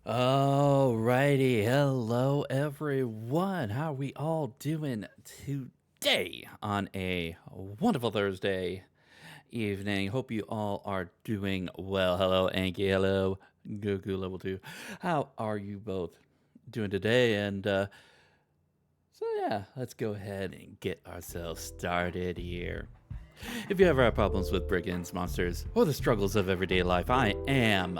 Alrighty, hello everyone. How are we all doing today on a wonderful Thursday evening? Hope you all are doing well. Hello, Anki. Hello, Goku Level 2. How are you both doing today? And let's go ahead and get ourselves started here. If you ever have problems with brigands, monsters, or the struggles of everyday life, I am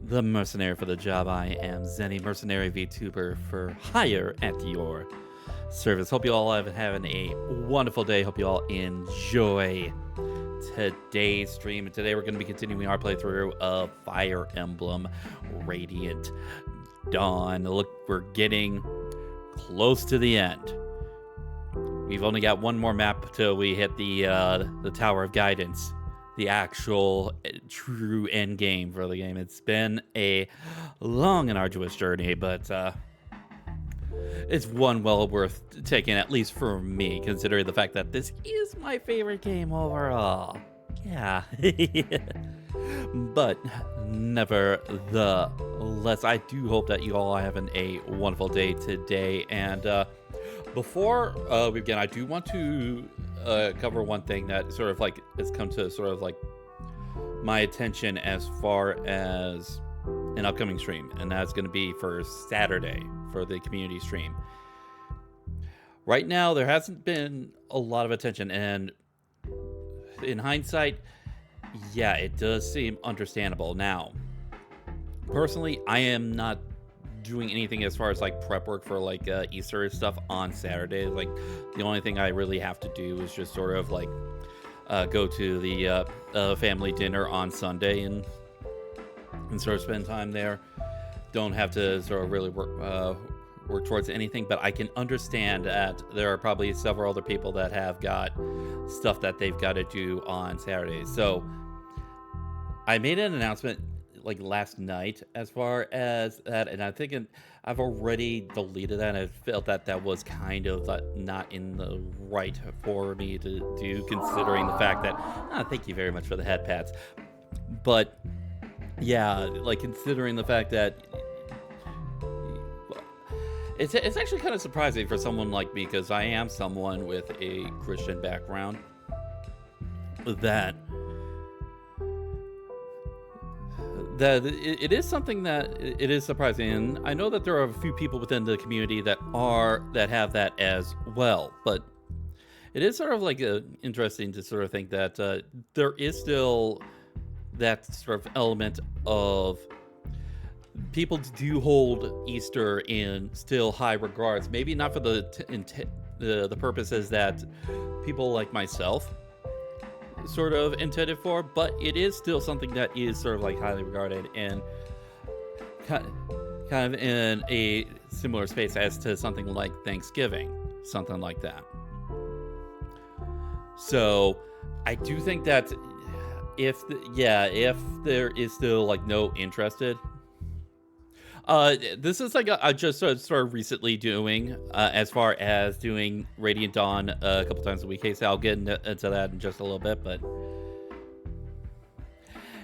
the mercenary for the job. I am Zenny, mercenary VTuber for hire at your service. Hope you all have having a wonderful day. Hope you all enjoy today's stream. And today we're going to be continuing our playthrough of Fire Emblem Radiant Dawn. Look, we're getting close to the end. We've only got one more map till we hit the Tower of Guidance, the actual true end game for the game. It's been a long and arduous journey, but it's one well worth taking, at least for me, considering the fact that this is my favorite game overall. Yeah. But nevertheless, I do hope that you all are having a wonderful day today. And before we begin, I do want to cover one thing that sort of like has come to sort of like my attention as far as an upcoming stream, and that's going to be for Saturday for the community stream. Right now, there hasn't been a lot of attention, and in hindsight, yeah, it does seem understandable. Now, personally, I am not doing anything as far as like prep work for like Easter stuff on Saturday. Like the only thing I really have to do is just sort of like go to the family dinner on Sunday and sort of spend time there. Don't have to sort of really work towards anything, but I can understand that there are probably several other people that have got stuff that they've got to do on Saturdays. So I made an announcement like last night as far as that, and I think I've already deleted that. And I felt that that was kind of not in the right for me to do, considering the fact that thank you very much for the head pats, but yeah, like considering the fact that it's actually kind of surprising for someone like me, because I am someone with a Christian background, that it is something that it is surprising. And I know that there are a few people within the community that have that as well, but it is sort of like interesting to sort of think that there is still that sort of element of people do hold Easter in still high regards. Maybe not for the purposes that people like myself sort of intended for, but it is still something that is sort of like highly regarded and kind of in a similar space as to something like Thanksgiving, something like that. So I do think that if there is still like no interested, this is like I just started recently doing as far as doing Radiant Dawn a couple times a week. Hey, so I'll get into that in just a little bit, but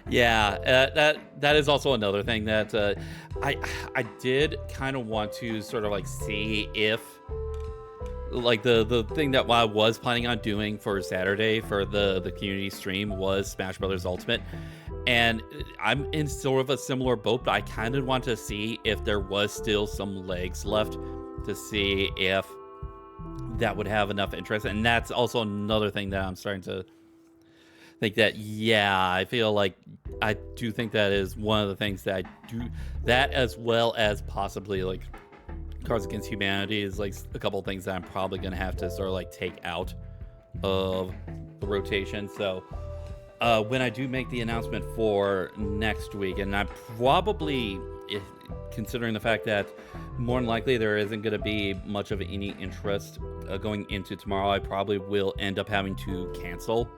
yeah, that is also another thing that I did kind of want to sort of like see if like the thing that I was planning on doing for Saturday for the community stream was Smash Brothers Ultimate. And I'm in sort of a similar boat, but I kind of want to see if there was still some legs left, to see if that would have enough interest. And that's also another thing that I'm starting to think that, yeah, I feel like I do think that is one of the things that I do, that as well as possibly like Cards Against Humanity is like a couple things that I'm probably going to have to sort of like take out of the rotation. So when I do make the announcement for next week, and I probably, considering the fact that more than likely there isn't going to be much of any interest going into tomorrow, I probably will end up having to cancel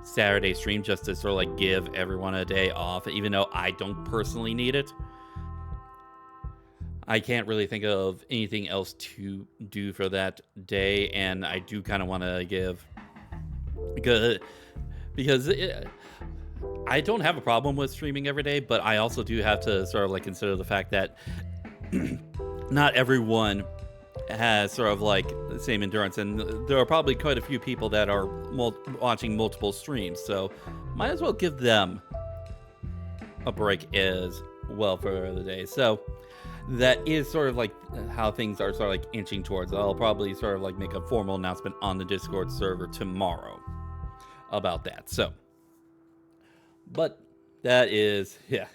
Saturday stream just to sort of like give everyone a day off, even though I don't personally need it. I can't really think of anything else to do for that day, and I do kind of want to give because I don't have a problem with streaming every day, but I also do have to sort of like consider the fact that not everyone has sort of like the same endurance, and there are probably quite a few people that are watching multiple streams, so might as well give them a break as well for the day. So that is sort of like how things are sort of like inching towards. I'll probably sort of like make a formal announcement on the Discord server tomorrow about that. So, but that is, yeah.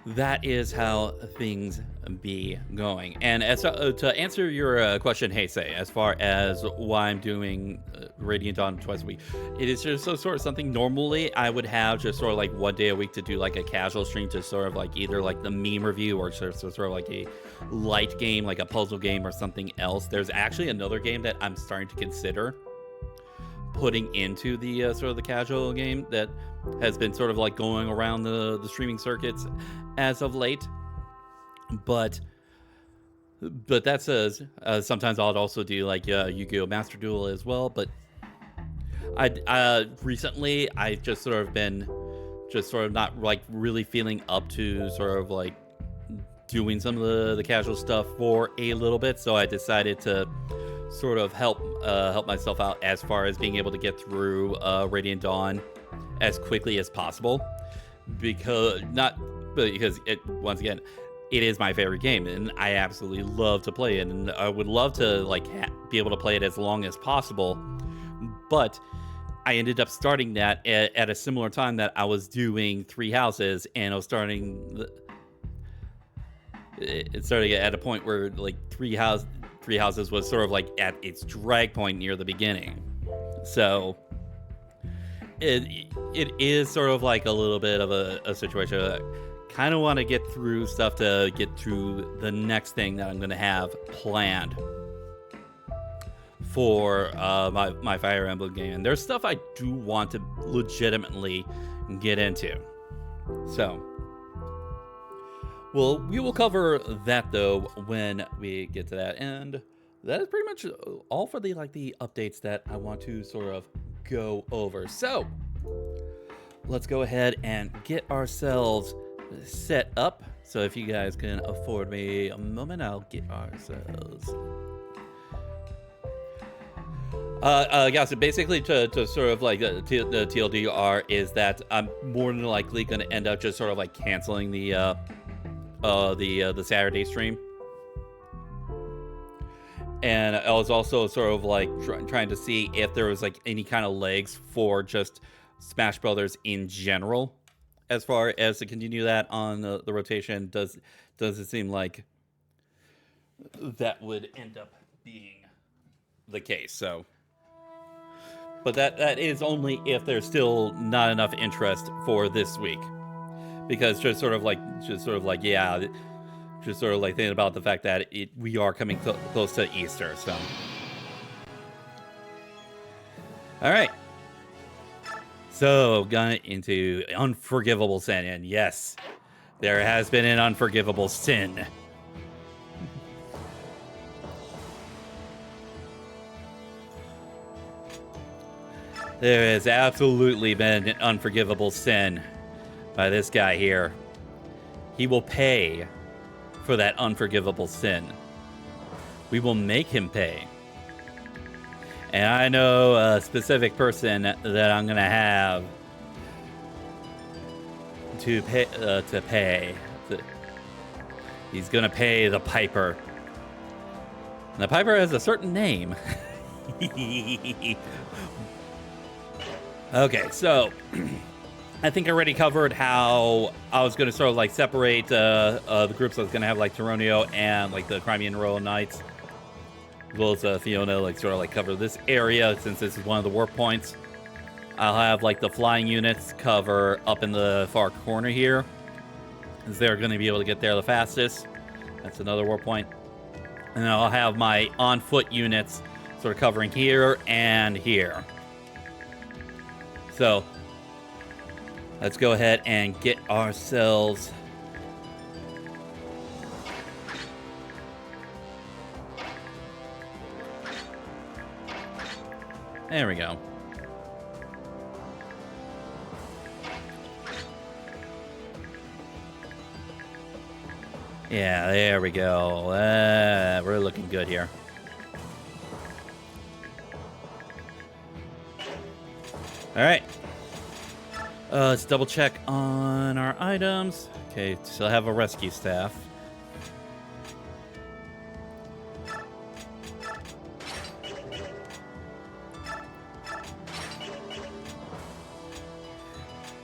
That is how things be going. And as to answer your question, hey, say, as far as why I'm doing Radiant Dawn twice a week, it is just sort of something normally I would have just sort of like 1 day a week to do like a casual stream to sort of like either like the meme review or sort of like a light game, like a puzzle game or something else. There's actually another game that I'm starting to consider putting into the sort of the casual game that has been sort of like going around the streaming circuits as of late, but that says sometimes I'll also do like Yu-Gi-Oh! Master Duel as well. But I recently I've just sort of been just sort of not like really feeling up to sort of like doing some of the casual stuff for a little bit, so I decided to sort of help myself out as far as being able to get through Radiant Dawn as quickly as possible, because it, once again, it is my favorite game and I absolutely love to play it, and I would love to like be able to play it as long as possible. But I ended up starting that at a similar time that I was doing Three Houses, and I was starting at a point where like Three Houses was sort of like at its drag point near the beginning. So it is sort of like a little bit of a situation. I kind of want to get through stuff to get through the next thing that I'm going to have planned for my Fire Emblem game. And there's stuff I do want to legitimately get into. So, well, we will cover that though when we get to that. And that is pretty much all for the updates that I want to sort of go over. So let's go ahead and get ourselves set up. So if you guys can afford me a moment, I'll get ourselves yeah, so basically to sort of like the TLDR is that I'm more than likely going to end up just sort of like canceling the Saturday stream. And I was also sort of like trying to see if there was like any kind of legs for just Smash Brothers in general, as far as to continue that on the rotation. Does it seem like that would end up being the case? So, but that is only if there's still not enough interest for this week, because just sort of like yeah. Just sort of like thinking about the fact that we are coming close to Easter, so. All right. So, got into Unforgivable Sin, and yes, there has been an Unforgivable Sin. There has absolutely been an unforgivable sin by this guy here. He will pay for that unforgivable sin. We will make him pay. And I know a specific person that I'm gonna have to pay. He's gonna pay the Piper. And the Piper has a certain name. Okay, so I think I already covered how I was going to sort of like separate the groups. I was going to have like Toronio and like the Crimean Royal Knights, as well as Fiona, like sort of like cover this area since this is one of the warp points. I'll have like the flying units cover up in the far corner here, as they're going to be able to get there the fastest. That's another warp point. And then I'll have my on foot units sort of covering here and here. So let's go ahead and get ourselves there we go. Yeah, there we go. We're looking good here. All right. Let's double check on our items. Okay, still have a rescue staff.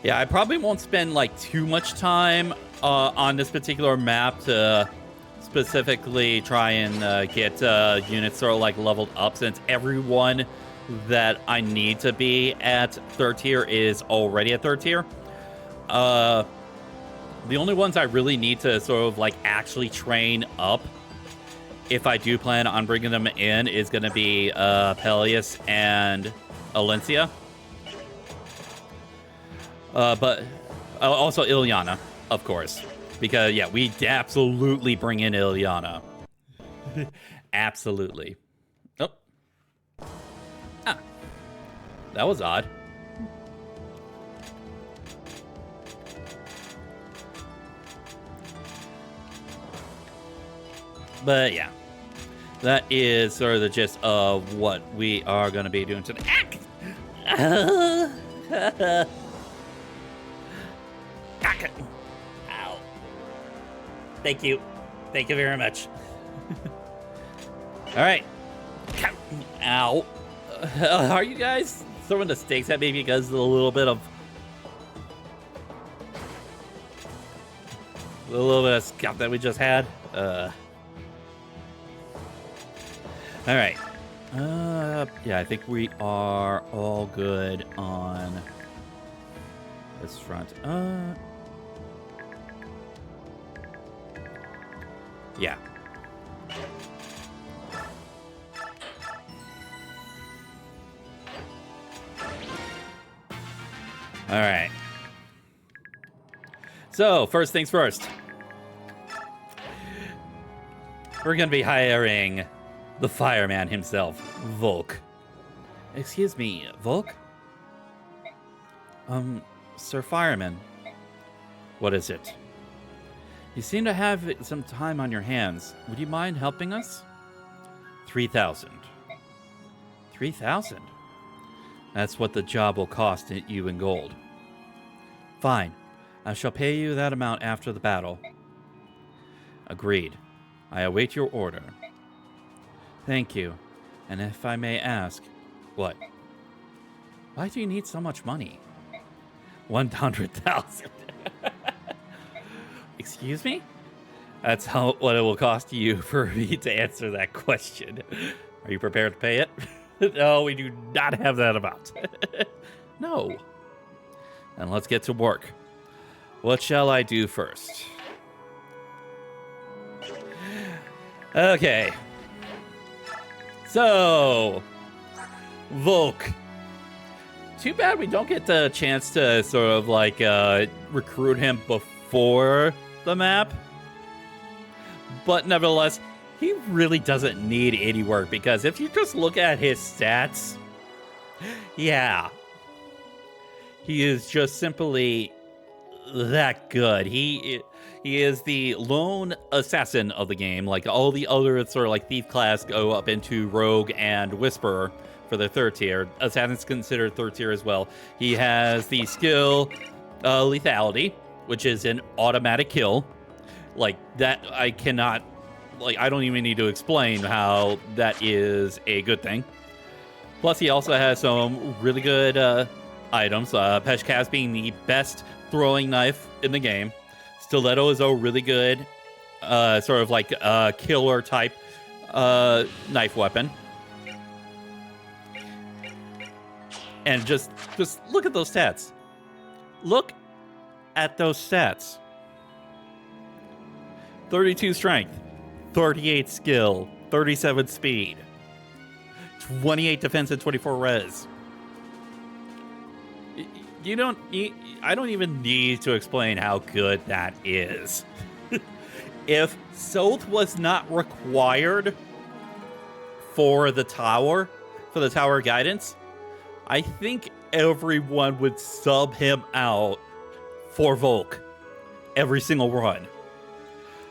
Yeah, I probably won't spend like too much time on this particular map to specifically try and get units sort of like leveled up, since everyone that I need to be at 3rd tier is already at 3rd tier. The only ones I really need to sort of like actually train up, if I do plan on bringing them in, is going to be Peleus and Alencia. But also Ilyana, of course. Because, yeah, we absolutely bring in Ilyana. Absolutely. Oh. Ah. That was odd. But, yeah. That is sort of the gist of what we are going to be doing today. Ow. Thank you. Thank you very much. All right. Ow. Are you guys throwing the stakes at me because of a little bit of scuff that we just had? All right. Yeah, I think we are all good on this front. Yeah. All right. So, first things first. We're going to be hiring the fireman himself, Volk. Excuse me, Volk? Sir Fireman. What is it? You seem to have some time on your hands. Would you mind helping us? 3,000. 3,000? That's what the job will cost you in gold. Fine. I shall pay you that amount after the battle. Agreed. I await your order. Thank you. And if I may ask, what? Why do you need so much money? 100,000. Excuse me? That's what it will cost you for me to answer that question. Are you prepared to pay it? No, we do not have that amount. No. Then let's get to work. What shall I do first? Okay. So, Volk. Too bad we don't get the chance to sort of like recruit him before the map. But nevertheless, he really doesn't need any work, because if you just look at his stats, yeah, he is just simply that good. He is the lone assassin of the game. Like all the other sort of like thief class go up into rogue and whisperer for the 3rd tier. Assassin's considered 3rd tier as well. He has the skill lethality, which is an automatic kill. Like that, I cannot, like, I don't even need to explain how that is a good thing. Plus, he also has some really good items. Peshkaz being the best throwing knife in the game. Stiletto is a really good sort of like killer type knife weapon. And just look at those stats. Look at those stats. 32 strength, 38 skill, 37 speed, 28 defense, and 24 res. I don't even need to explain how good that is. If Soth was not required for the tower guidance, I think everyone would sub him out for Volk every single run.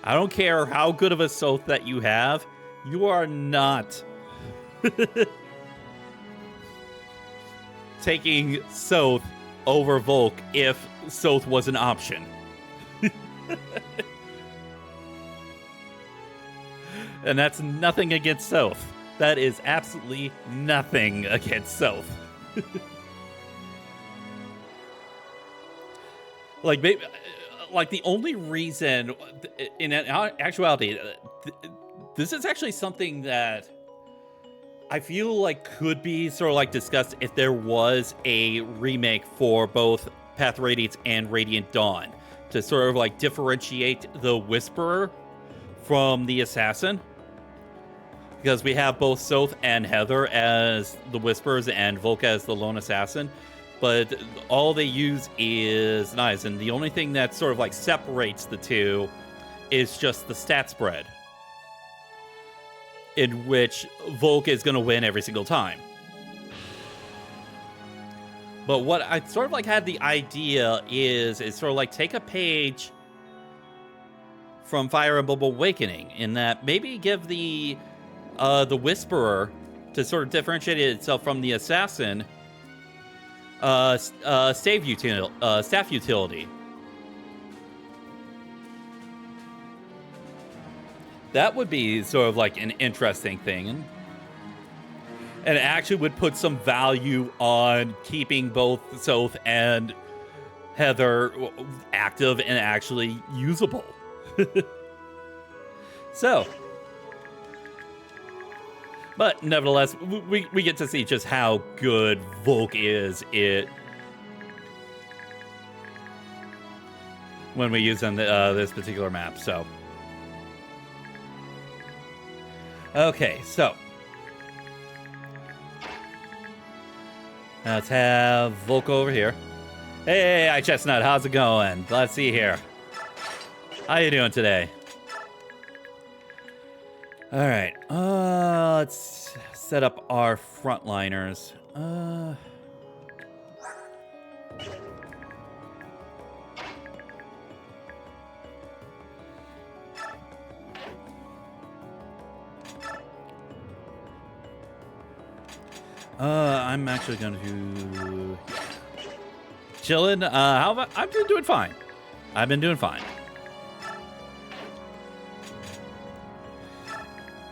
I don't care how good of a Soth that you have, you are not taking Soth over Volk if Soth was an option. And that's nothing against Soth. That is absolutely nothing against Soth. Like, maybe, like the only reason, in actuality, this is actually something that I feel like could be sort of like discussed if there was a remake for both Path Radiance and Radiant Dawn to sort of like differentiate the Whisperer from the Assassin. Because we have both Soth and Heather as the Whisperers and Volk as the Lone Assassin. But all they use is knives. And the only thing that sort of like separates the two is just the stat spread, in which Volk is going to win every single time. But what I sort of like had the idea is sort of like take a page from Fire Emblem Awakening, in that maybe give the Whisperer, to sort of differentiate itself from the Assassin, staff utility. That would be sort of like an interesting thing. And it actually would put some value on keeping both Soth and Heather active and actually usable. So, but nevertheless, we get to see just how good Volk is when we use on this particular map. So, okay, so let's have Volk over here. Hey, iChestnut, how's it going? Let's see here. How you doing today? All right, let's set up our frontliners. I'm actually going to chillin'. How about? I'm doing fine. I've been doing fine.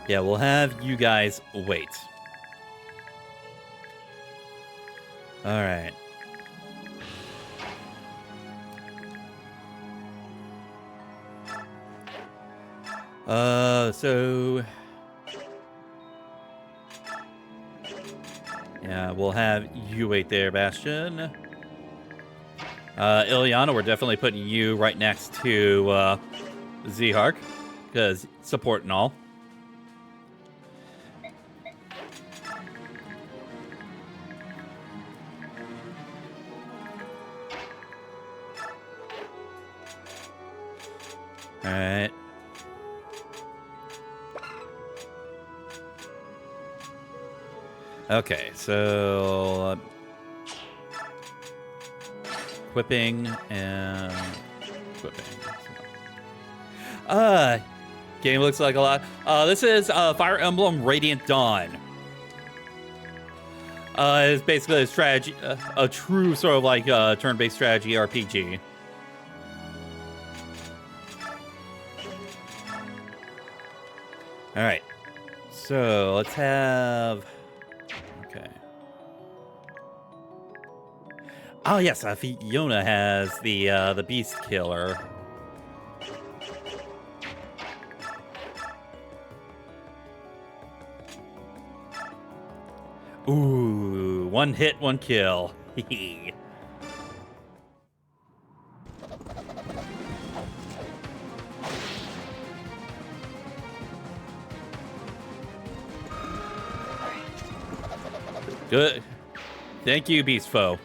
Yeah, we'll have you guys wait. All right. So yeah, we'll have you wait there, Bastion. Ilyana, we're definitely putting you right next to Zhark, because support and all. All right. Okay, so equipping and equipping. Game looks like a lot. This is Fire Emblem Radiant Dawn. It's basically a strategy, a true sort of like turn-based strategy RPG. All right, so let's have. Okay. Oh yes, Fiona has the Beast Killer. Ooh, one hit, one kill. Good. Thank you, Beast Foe.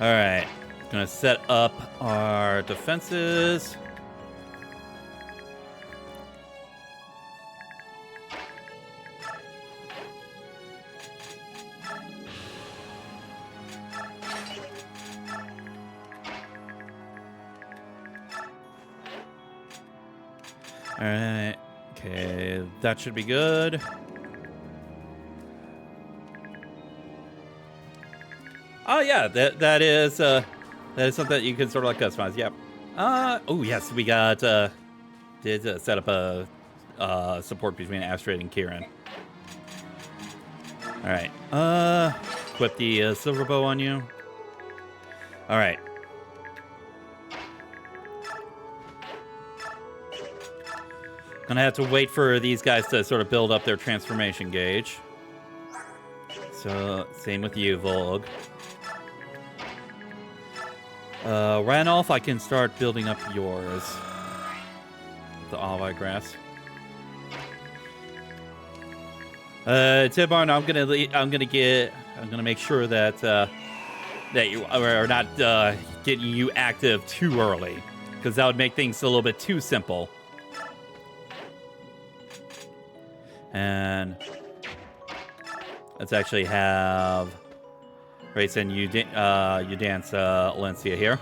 All right. Gonna set up our defenses. All right. Okay, that should be good. Oh yeah, that is something that you can sort of like customize. Yep. Oh yes, we got did set up a support between Astrid and Kieran. All right. Equip the silver bow on you. All right. Gonna have to wait for these guys to sort of build up their transformation gauge. So same with you, Volg. Ranulf, I can start building up yours. The Alvi grass. Tibarn, I'm gonna make sure that that you are not getting you active too early, because that would make things a little bit too simple. And let's actually have Race and you dance Alencia here,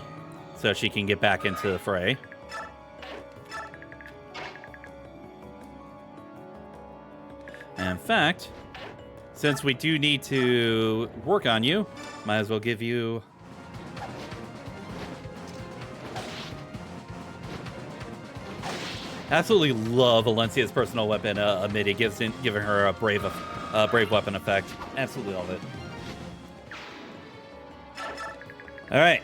so she can get back into the fray. And in fact, since we do need to work on you, might as well give you... Absolutely love Alencia's personal weapon ability, giving her a brave weapon effect. Absolutely love it. All right.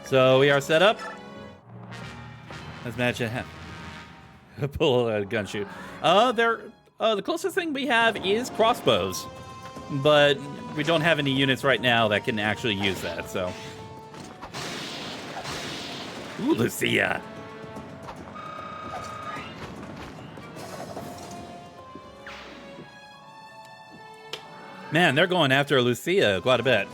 So we are set up. Let's match it. Pull a gun shoot. The closest thing we have is crossbows, but we don't have any units right now that can actually use that. So, ooh, Lucia. Man, they're going after Lucia quite a bit.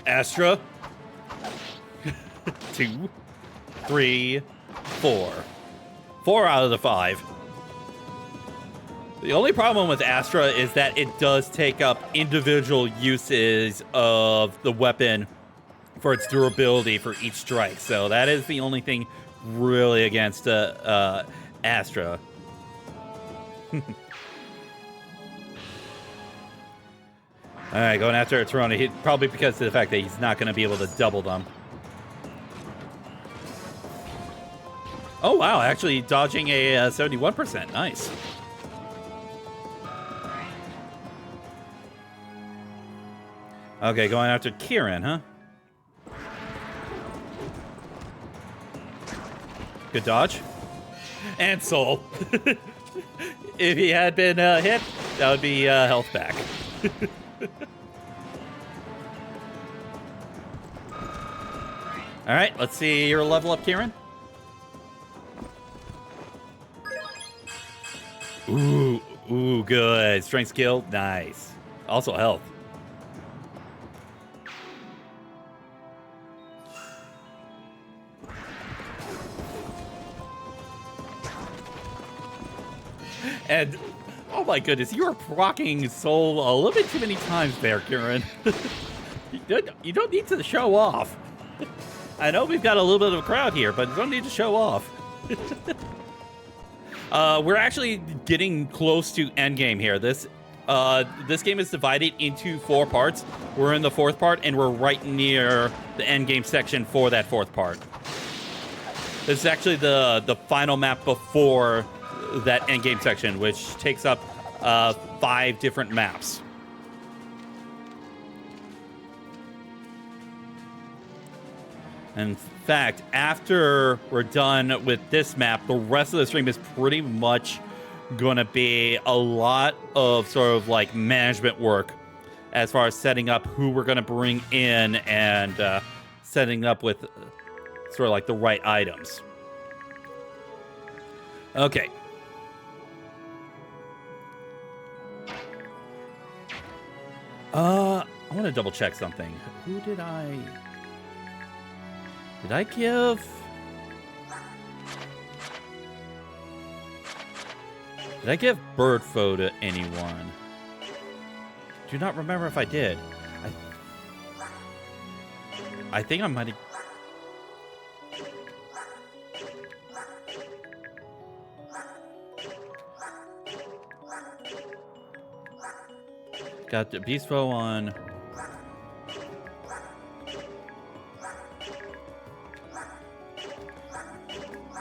Astra. 2, 3, 4. 4 out of the 5. The only problem with Astra is that it does take up individual uses of the weapon for its durability for each strike. So that is the only thing really against Astra. All right, going after Torona, probably because of the fact that he's not going to be able to double them. Oh, wow, actually dodging a 71%. Nice. Okay, going after Kieran, huh? Good dodge. And Soul. If he had been hit, that would be health back. All right, let's see your level up, Kieran. Ooh, good. Strength skill, nice. Also health. And, oh my goodness, you are proccing Soul a little bit too many times there, Kieran. You don't need to show off. I know we've got a little bit of a crowd here, but you don't need to show off. We're actually getting close to endgame here. This game is divided into 4 parts. We're in the 4th part, and we're right near the endgame section for that 4th part. This is actually the final map before that endgame section, which takes up 5 different maps. In fact, after we're done with this map, the rest of the stream is pretty much going to be a lot of sort of like management work as far as setting up who we're going to bring in and setting up with sort of like the right items. Okay. I want to double check something. Who did I... Did I give... Did I give Birdfoe to anyone? Do not remember if I did. I think I might have... Got the beast bow on.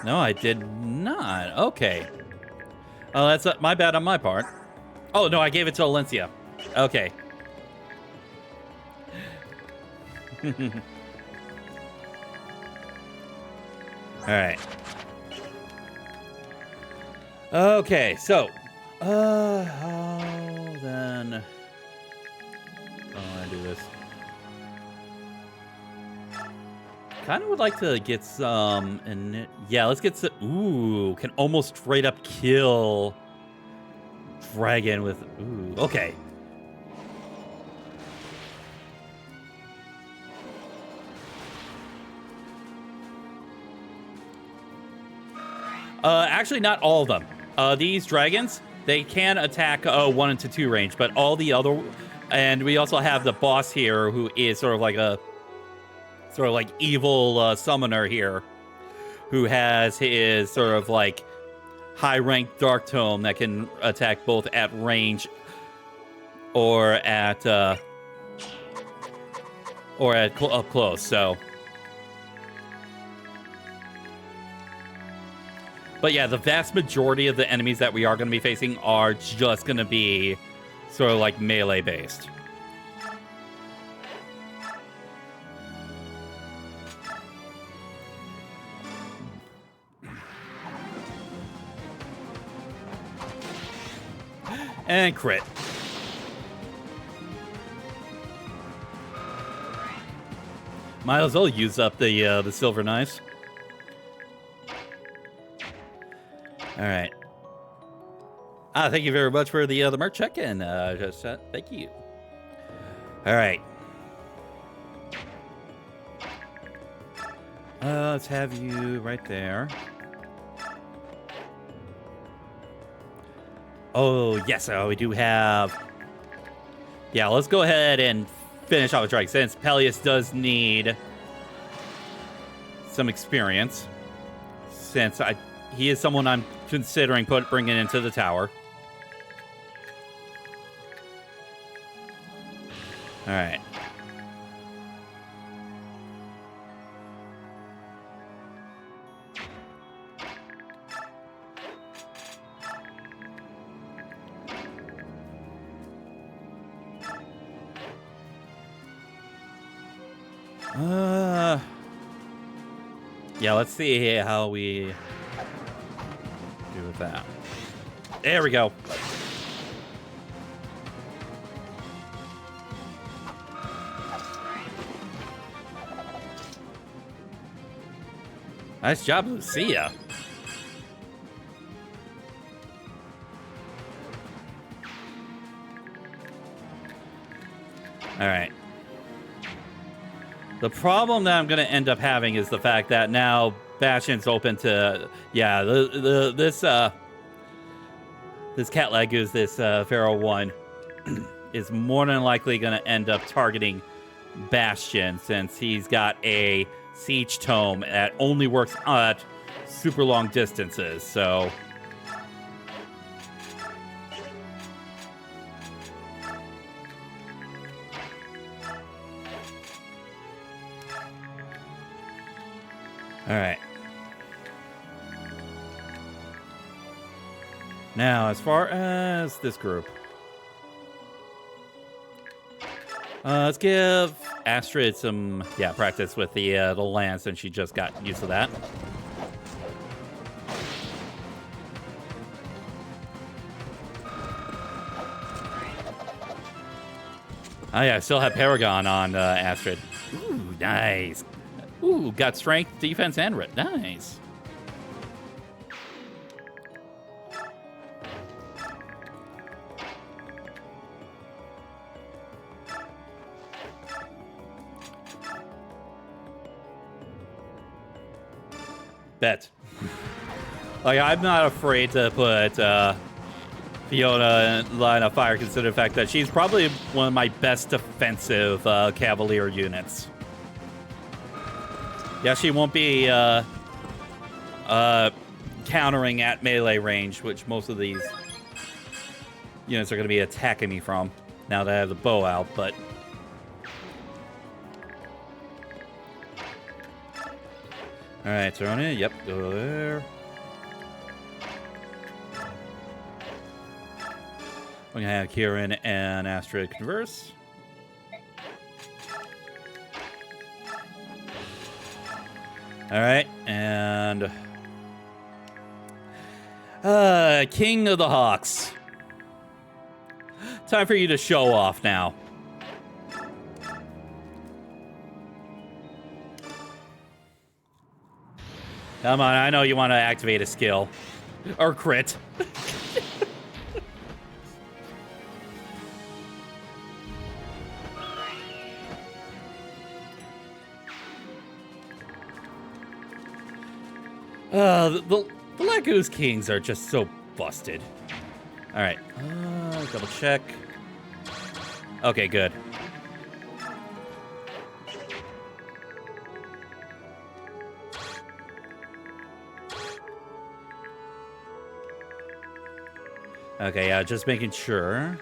No, I did not. Okay. Oh, that's my bad on my part. Oh, no, I gave it to Alencia. Okay. All right. Okay, so, how then? I do this. Kind of would like to get some, and yeah, let's get some. Ooh, can almost straight up kill dragon with. Ooh, okay. Actually, not all of them. These dragons, they can attack 1 into 2 range, but all the other, and we also have the boss here who is sort of like a evil summoner here, who has his sort of like high ranked dark tome that can attack both at range or at up close. So. But yeah, the vast majority of the enemies that we are going to be facing are just going to be sort of like melee based. And crit. Might as well use up the silver knives. All right. Thank you very much for the merch check-in. Thank you. All right. Let's have you right there. Oh, yes. We do have... Yeah, let's go ahead and finish off with Drake, since Peleus does need some experience. Since he is someone I'm considering bringing into the tower. All right. Yeah, let's see how we do with that. There we go. Nice job, Lucia. All right. The problem that I'm going to end up having is the fact that now Bastion's open to, yeah, this Cat Lagoos, this Pharaoh 1, is more than likely going to end up targeting Bastion, since he's got a siege tome that only works at super long distances, so... All right. Now, as far as this group, let's give Astrid some, practice with the lance, and she just got used to that. Oh yeah, I still have Paragon on Astrid. Ooh, nice. Ooh, got strength, defense, and writ. Nice. Bet. Like, I'm not afraid to put Fiona in line of fire, considering the fact that she's probably one of my best defensive Cavalier units. Yeah, she won't be countering at melee range, which most of these units are going to be attacking me from now that I have the bow out, but... Alright, thrown in. Yep, go there. We're going to have Kieran and Astrid converse. Alright, and... King of the Hawks. Time for you to show off now. Come on, I know you want to activate a skill. Or crit. The Lagoose Kings are just so busted. Alright, double check. Okay, good. Okay, just making sure.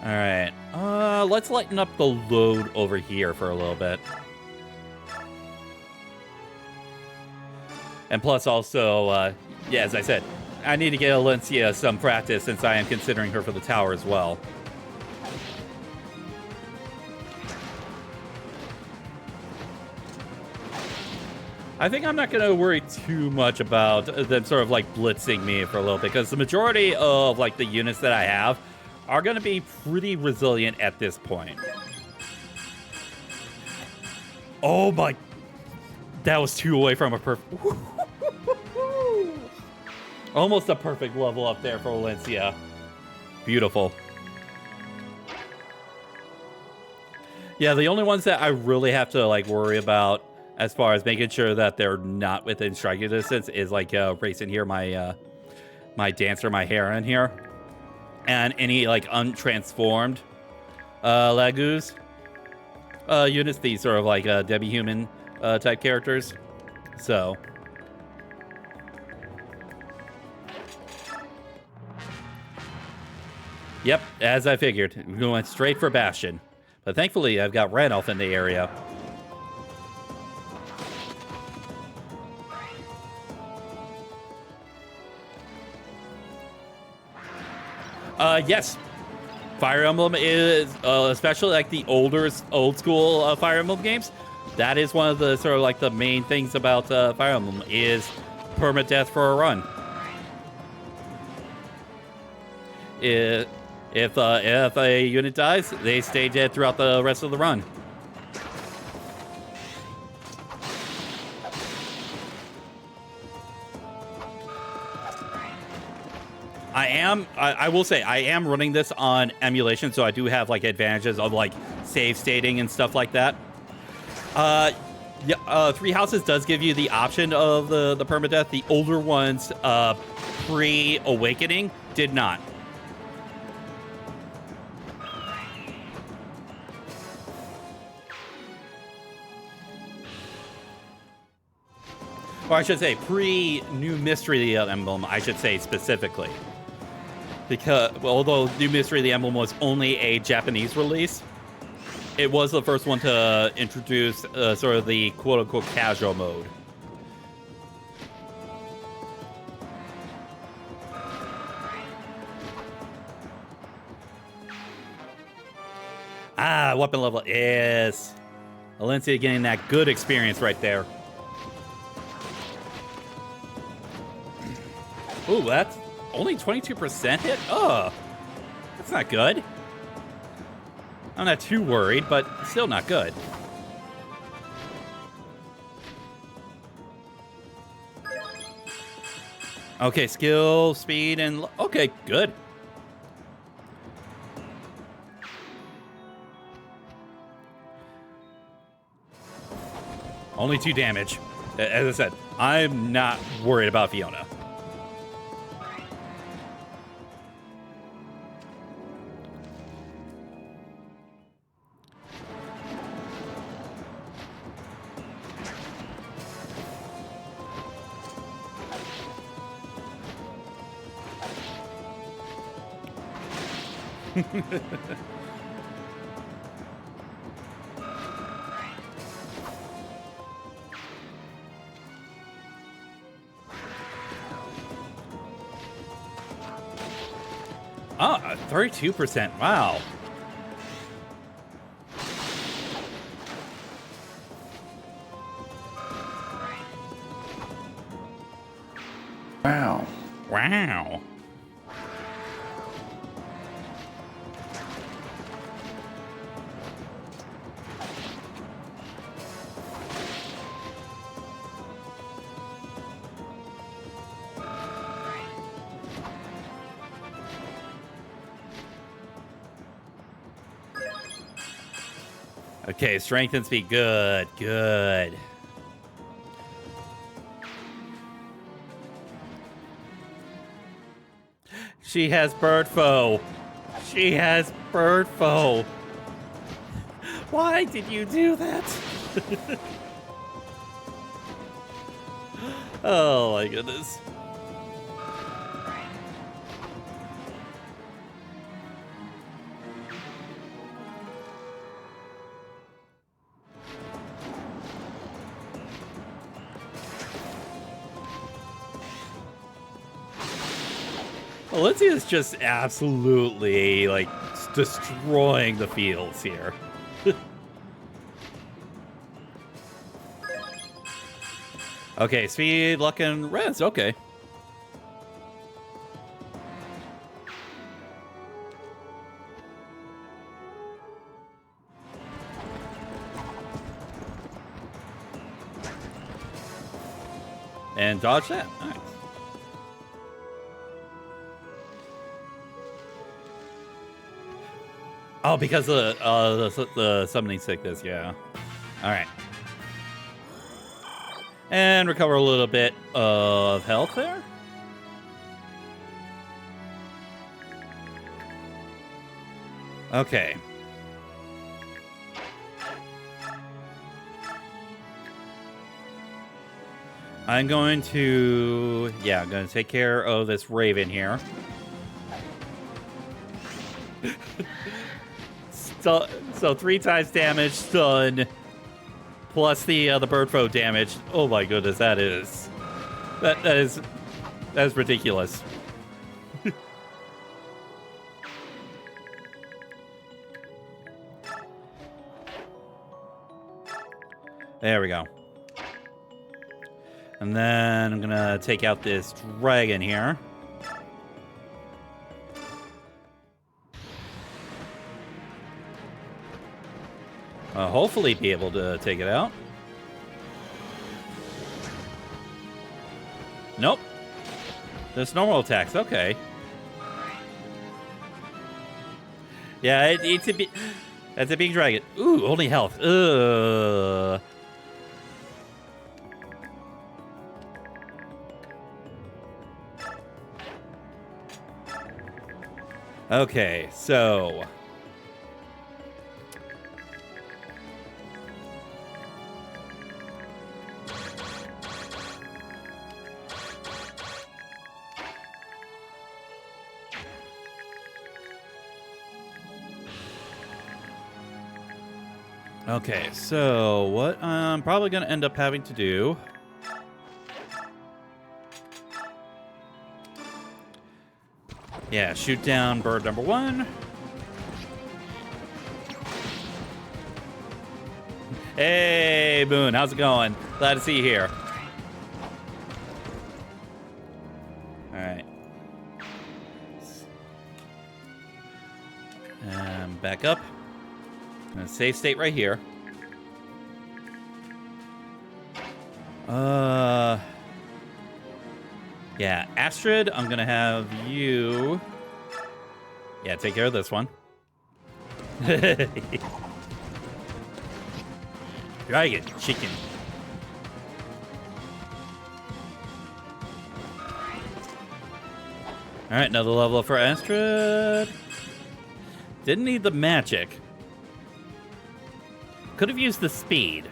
Alright, let's lighten up the load over here for a little bit. And plus also, yeah, as I said, I need to get Alencia some practice since I am considering her for the tower as well. I think I'm not going to worry too much about them sort of like blitzing me for a little bit, because the majority of like the units that I have are going to be pretty resilient at this point. Oh my, that was 2 away from a perfect, almost a perfect level up there for Valencia. Beautiful. Yeah, the only ones that I really have to like worry about as far as making sure that they're not within striking distance is like racing here, my my dancer, my heron here, and any like untransformed Lagoos units, these sort of like demi-human type characters. So yep, as I figured, we went straight for Bastion, but thankfully I've got Randolph in the area. Yes. Fire Emblem is, especially like the old school Fire Emblem games, that is one of the sort of like the main things about Fire Emblem is permadeath for a run. If a unit dies, they stay dead throughout the rest of the run. I will say, I am running this on emulation, so I do have like advantages of like save stating and stuff like that. Yeah, Three Houses does give you the option of the permadeath. The older ones, pre-awakening, did not. Or I should say, pre-New Mystery of the Emblem, I should say specifically. Because, well, although New Mystery of the Emblem was only a Japanese release, it was the first one to introduce sort of the quote-unquote casual mode. Ah, weapon level, yes. Valencia getting that good experience right there. Ooh, that's only 22% hit? Oh, that's not good. I'm not too worried, but still not good. Okay, skill, speed, and... Okay, good. Only 2 damage. As I said, I'm not worried about Fiona. Oh, 32%. Wow. Wow. Wow. Okay, strength and speed. Good, good. She has bird foe. She has bird foe. Why did you do that? Oh my goodness. Olympia is just absolutely, like, destroying the fields here. Okay, speed, luck, and res. Okay. And dodge that. Nice. Oh, because of the summoning sickness, yeah. All right. And recover a little bit of health there. Okay. I'm going to take care of this Raven here. So 3 times damage, stun, plus the bird foe damage. Oh my goodness, that is ridiculous. There we go. And then I'm gonna take out this dragon here. Hopefully be able to take it out. Nope. There's normal attacks. Okay. Yeah, it's a big... That's a big dragon. Ooh, only health. Ugh. Okay, so... Okay, so what I'm probably going to end up having to do... Yeah, shoot down bird number 1. Hey, Moon, how's it going? Glad to see you here. Alright. Back up. Save state right here. Yeah, Astrid, I'm gonna have you... Yeah, take care of this one. Dragon, chicken. Alright, another level up for Astrid. Didn't need the magic. Could have used the speed.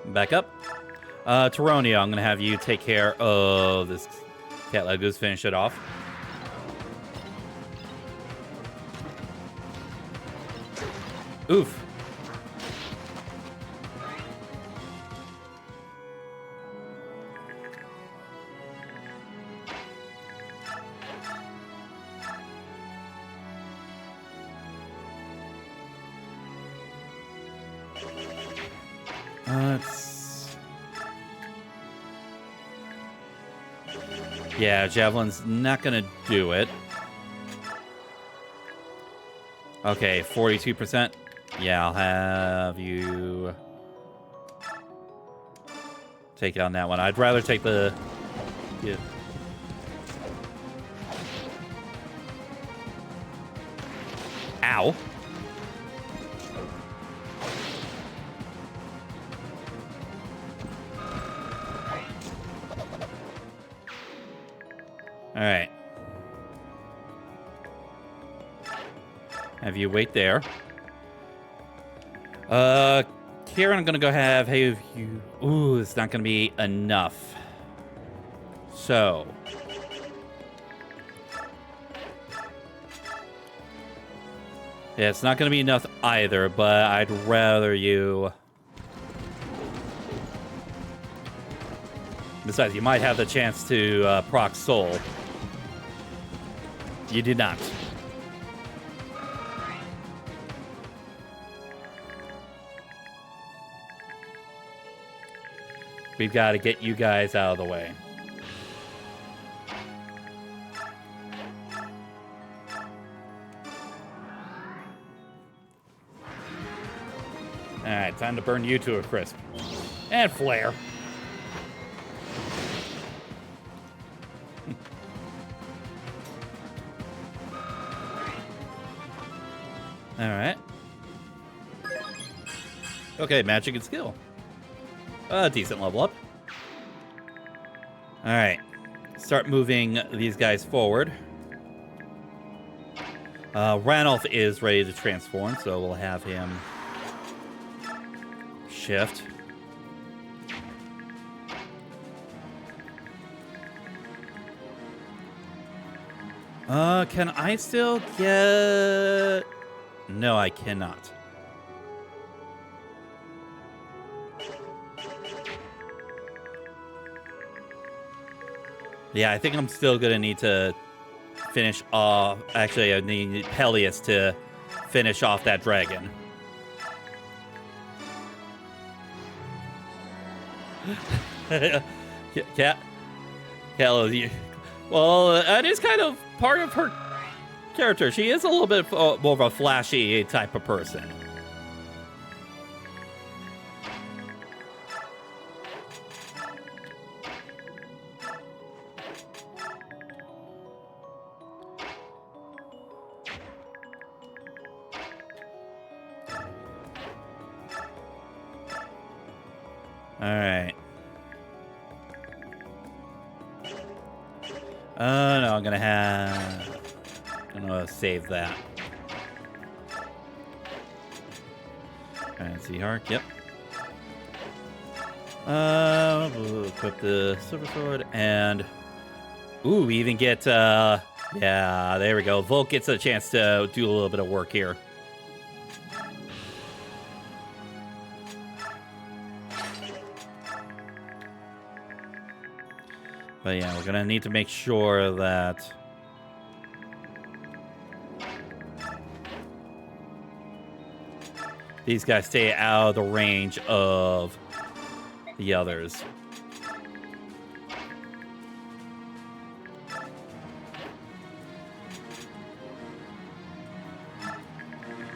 Back up. Tyronia, I'm going to have you take care of this Cat Legos finish it off. Oof. Yeah, Javelin's not gonna do it. Okay, 42%. Yeah, I'll have you take it on that one. I'd rather take the... Yeah. Ow. All right. Have you wait there. Kieran, I'm gonna go have you. Ooh, it's not gonna be enough. So. Yeah, it's not gonna be enough either, but I'd rather you. Besides, you might have the chance to proc soul. You did not. We've got to get you guys out of the way. All right, time to burn you to a crisp. And flare. All right. Okay, magic and skill. Decent level up. All right. Start moving these guys forward. Ranulph is ready to transform, so we'll have him shift. Can I still get... No, I cannot. Yeah, I think I'm still gonna need to finish off... Actually, I need Peleus to finish off that dragon. Cat? Well, that is kind of part of her character. She is a little bit more of a flashy type of person. All right. No, I'm gonna save that. Fancy Hark, yep. We'll equip the Silver Sword, and... Ooh, we even get, yeah, there we go. Volk gets a chance to do a little bit of work here. But yeah, we're gonna need to make sure that... these guys stay out of the range of the others.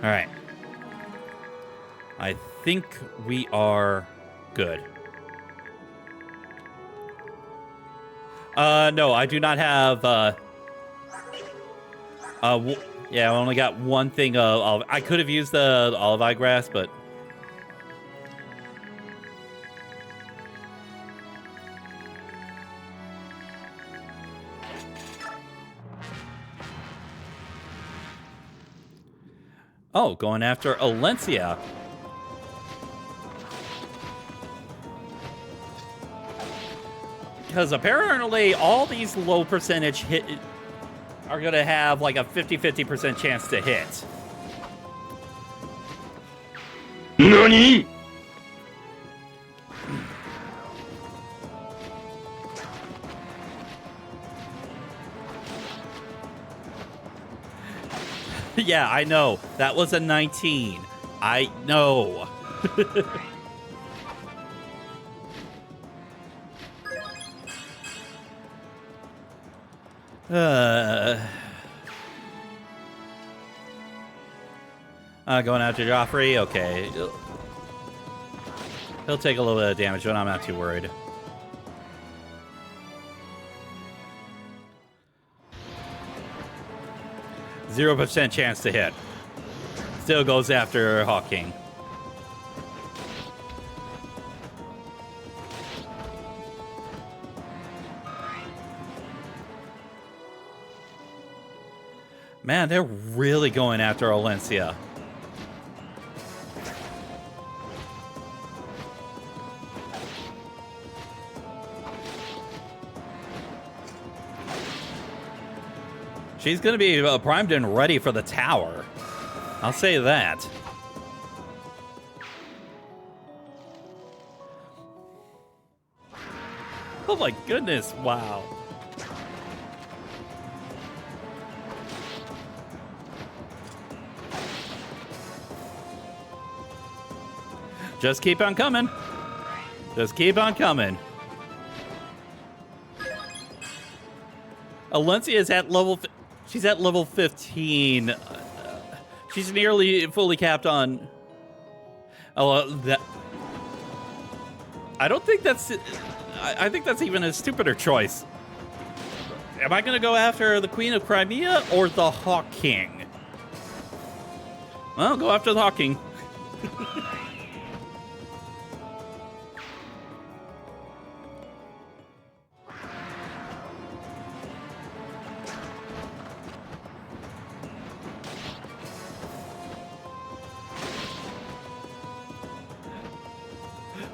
All right. I think we are good. No, I do not have, yeah, I only got one thing of I could have used the olive eye grass, but... Oh, going after Alencia. Because apparently all these low percentage hit are going to have like a 50-50% chance to hit. NANI?! Yeah, I know. That was a 19. I know. Going after Joffrey? Okay. He'll take a little bit of damage, but I'm not too worried. %0 chance to hit. Still goes after Hawking. Man, they're really going after Olencia. She's going to be primed and ready for the tower. I'll say that. Oh my goodness, wow. Just keep on coming. Just keep on coming. Alencia is at level... She's at level 15. She's nearly fully capped on... Oh, that... I don't think that's... I think that's even a stupider choice. Am I going to go after the Queen of Crimea or the Hawk King? Well, go after the Hawk King.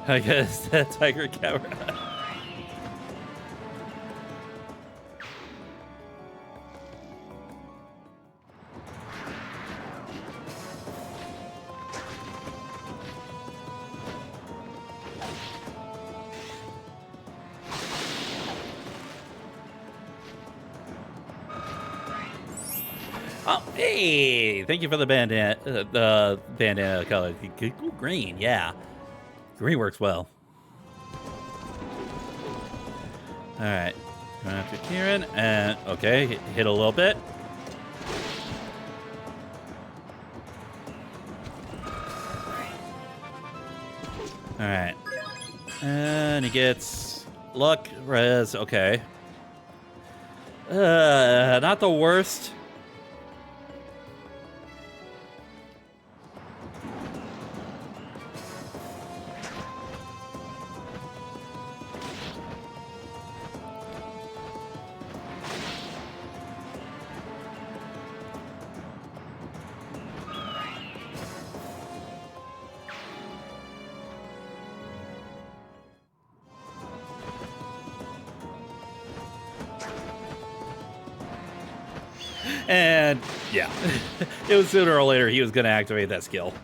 I guess that tiger camera. Oh, hey! Thank you for the bandana color. Green, yeah. Green works well. All right, going after Kieran, and okay, hit a little bit. All right, and he gets luck, res. Okay, not the worst. And yeah, it was sooner or later he was going to activate that skill.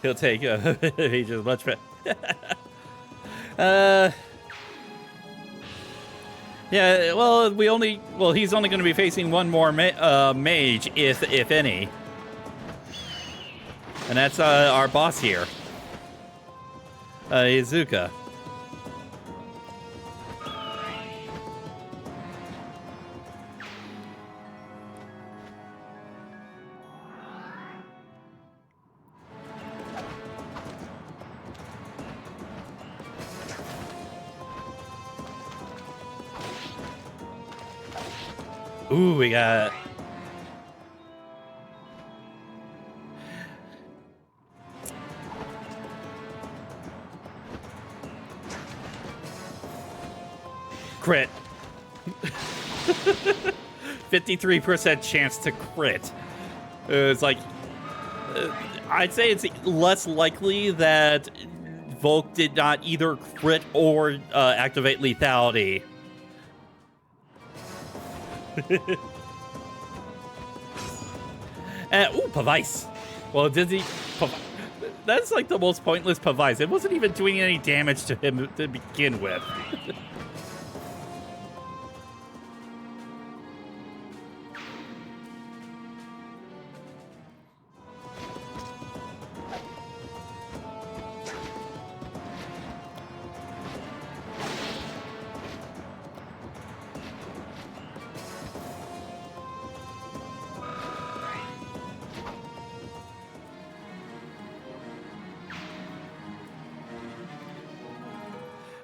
He'll take he just much better. Yeah, well, he's only going to be facing one more mage, if any. And that's our boss here, Izuka. Ooh, we got... Crit. 53% chance to crit. It's like... I'd say it's less likely that Volk did not either crit or activate lethality. Ooh, Pavice. Well, did he... That's like the most pointless Pavice. It wasn't even doing any damage to him to begin with.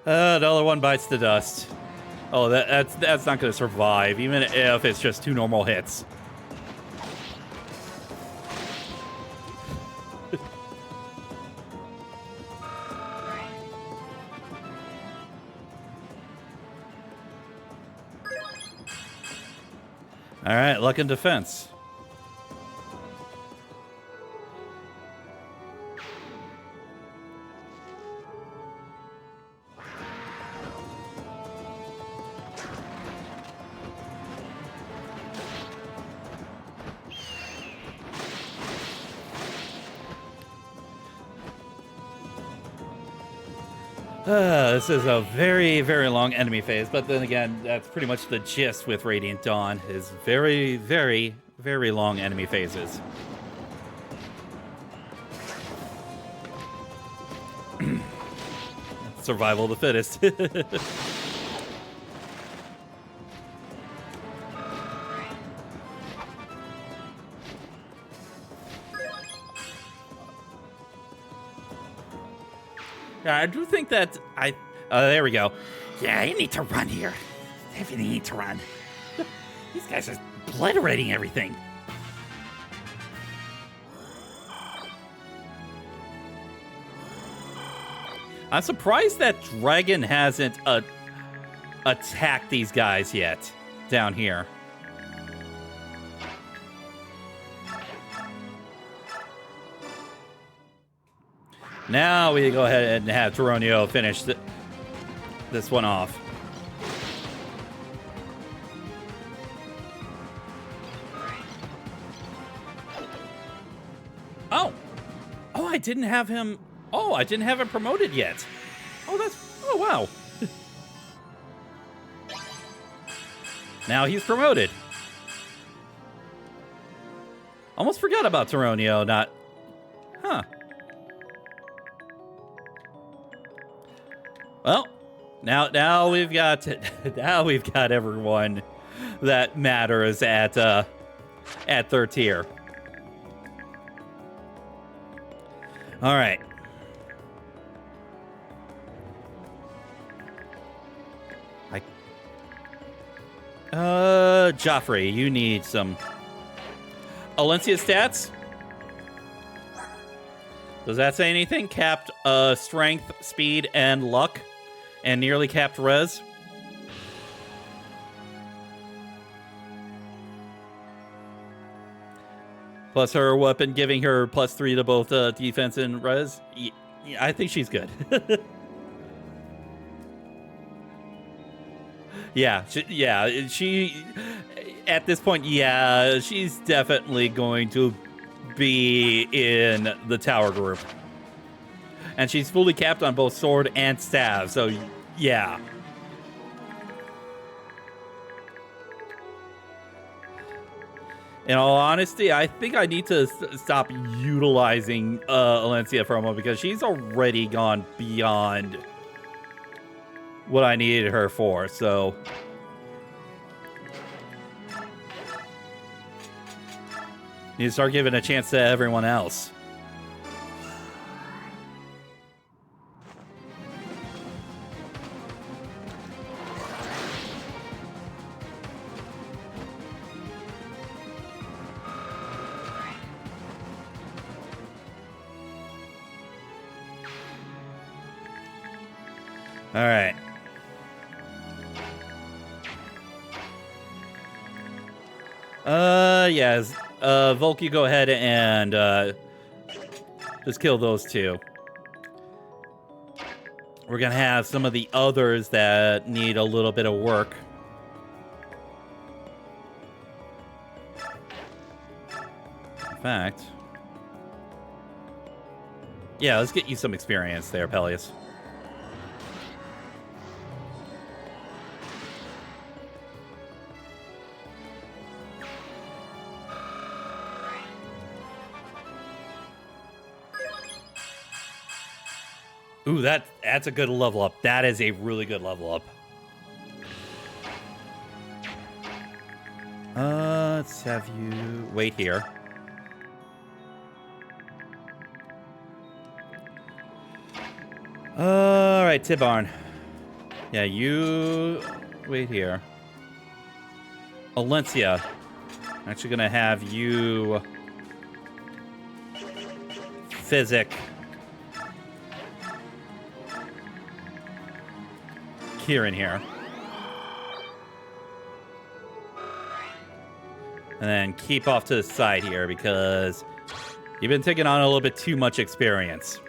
Another one bites the dust. Oh, that's not going to survive, even if it's just 2 normal hits. All right, luck and defense. This is a very, very long enemy phase, but then again, that's pretty much the gist with Radiant Dawn, is very, very, very long enemy phases. Survival of the fittest. I do think that there we go. Yeah, you need to run here. Definitely need to run. These guys are obliterating everything. I'm surprised that Dragon hasn't attacked these guys yet down here. Now we go ahead and have Toronio finish this one off. Oh, I didn't have him. Oh, I didn't have him promoted yet. Oh, wow. Now he's promoted. Almost forgot about Toronio. Huh. Well, now we've got everyone that matters at 3rd tier. All right. Joffrey, you need some Alencia stats. Does that say anything? Capped strength, speed, and luck, and nearly capped res. Plus her weapon giving her +3 to both defense and res. Yeah, I think she's good. She at this point, yeah, she's definitely going to be in the tower group. And she's fully capped on both sword and staff, so yeah. In all honesty, I think I need to stop utilizing Alencia for a moment, because she's already gone beyond what I needed her for, so... Need to start giving a chance to everyone else. All right. Yes. Volky, go ahead and just kill those two. We're gonna have some of the others that need a little bit of work. In fact, yeah, let's get you some experience there, Peleus. Ooh, that's a good level up. That is a really good level up. Let's have you wait here. All right, Tibarn. Yeah, you wait here. Alencia, I'm actually gonna have you Physic. Kieran here. And then keep off to the side here because you've been taking on a little bit too much experience.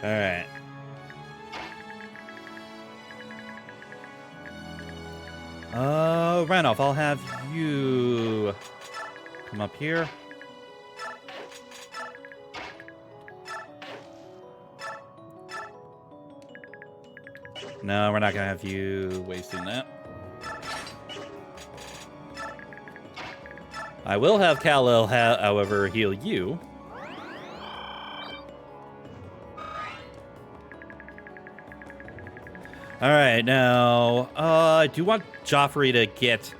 All right. Randolph, I'll have you come up here. No, we're not gonna have you wasting that. I will have Kal-El, however, heal you. All right, now I do want Joffrey to get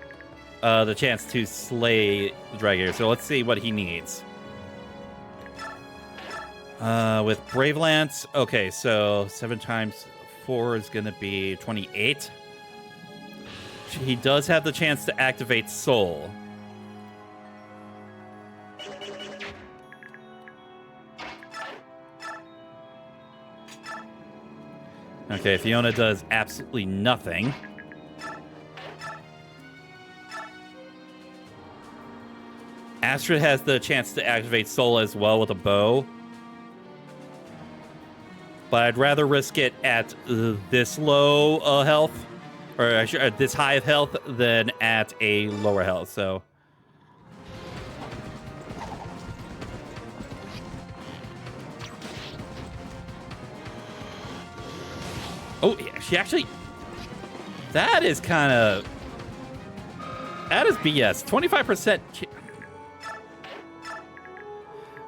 the chance to slay the dragon. So let's see what he needs. With Brave Lance, okay, so 7 times 4 is going to be 28. He does have the chance to activate Soul. Okay, Fiona does absolutely nothing. Astrid has the chance to activate Soul as well with a bow. But I'd rather risk it at this low health, or at this high of health, than at a lower health, so... Oh, she actually... That is kind of... That is BS. 25%...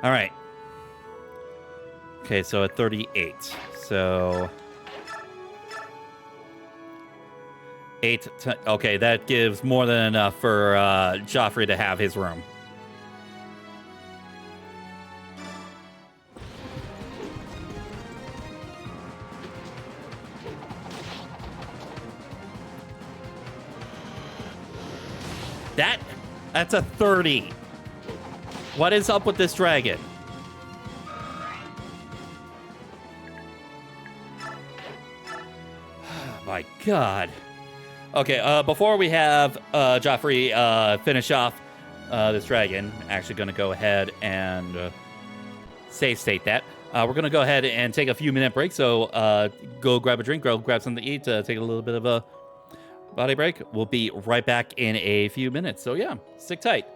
All right. Okay, so at 38. So... 8... Okay, that gives more than enough for Joffrey to have his room. That's a 30. What is up with this dragon? My God. Okay, before we have Joffrey finish off this dragon, actually going to go ahead and save state that. We're going to go ahead and take a few minute break. So go grab a drink, go grab something to eat, take a little bit of a body break. We'll be right back in a few minutes. So yeah, stick tight.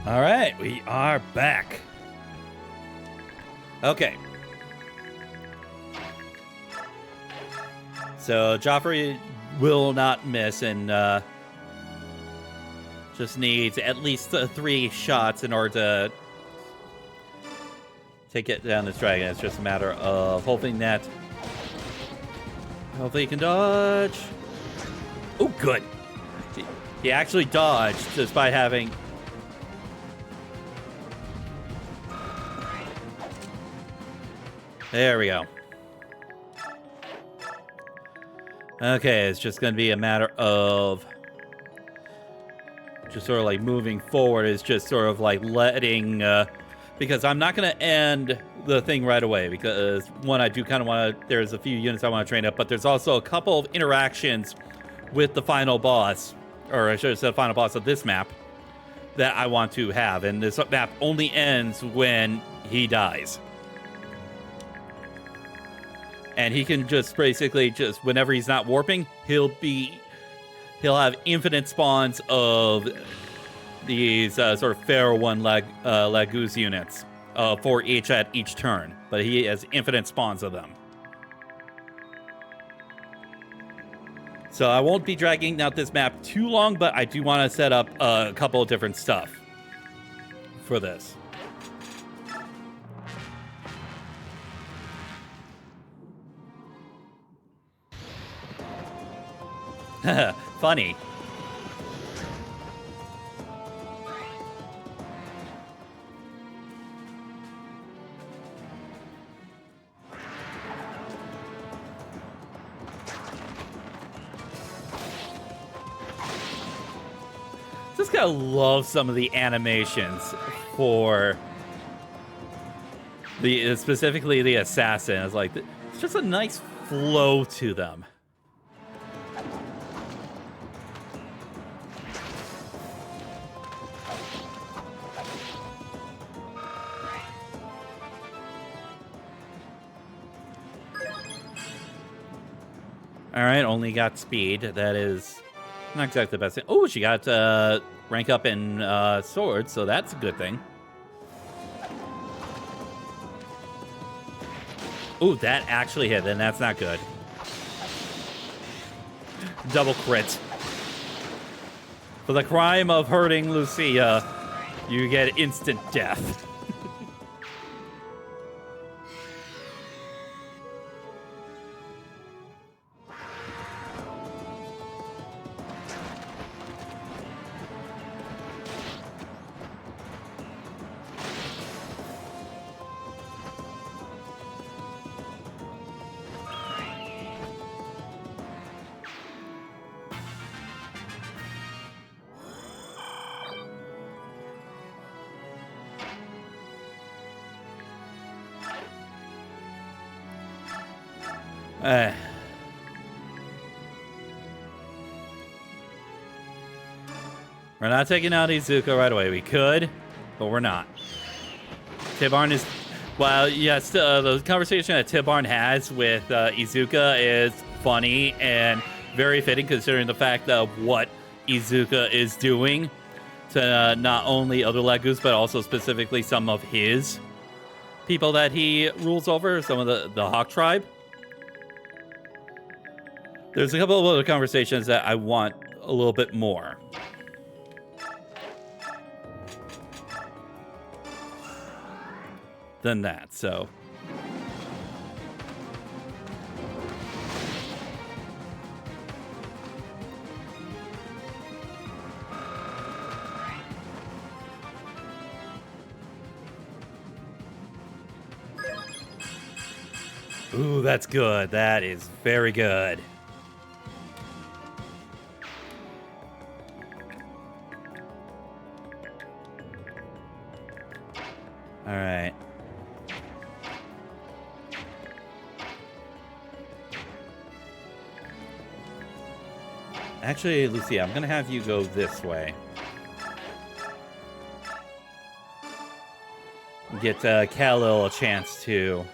All right, we are back. Okay. So Joffrey will not miss and just needs at least 3 shots in order to take it down this dragon. It's just a matter of hoping that... Hopefully he can dodge. Oh, good. He actually dodged despite having... There we go. Okay, it's just going to be a matter of just sort of like moving forward. Is just sort of like letting... because I'm not going to end the thing right away because, one, I do kind of want to... There's a few units I want to train up, but there's also a couple of interactions with the final boss, or I should have said final boss of this map, that I want to have. And this map only ends when he dies. And he can just basically just, whenever he's not warping, he'll have infinite spawns of these sort of fair one Lagoose units for each at each turn. But he has infinite spawns of them. So I won't be dragging out this map too long, but I do want to set up a couple of different stuff for this. Funny. Just gotta love some of the animations for the specifically the assassin. It's like it's just a nice flow to them. All right, only got speed. That is not exactly the best thing. Oh, she got rank up in swords, so that's a good thing. Oh, that actually hit, and that's not good. Double crit. For the crime of hurting Lucia, you get instant death. We're not taking out Izuka right away. We could, but we're not. Tibarn is... Well, yes, the conversation that Tibarn has with Izuka is funny and very fitting considering the fact of what Izuka is doing to not only other Lagoos, but also specifically some of his people that he rules over, some of the Hawk tribe. There's a couple of other conversations that I want a little bit more. Than that, so. Ooh, that's good. That is very good. All right. Actually, Lucia, I'm going to have you go this way. Get Khalil a chance to...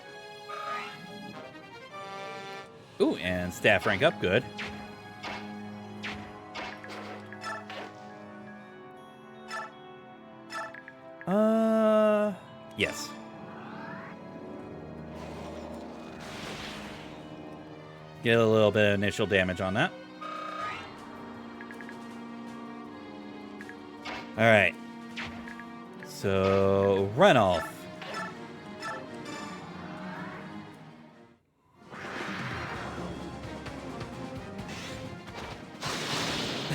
Ooh, and staff rank up, good. Yes. Get a little bit of initial damage on that. All right. So, Renolf.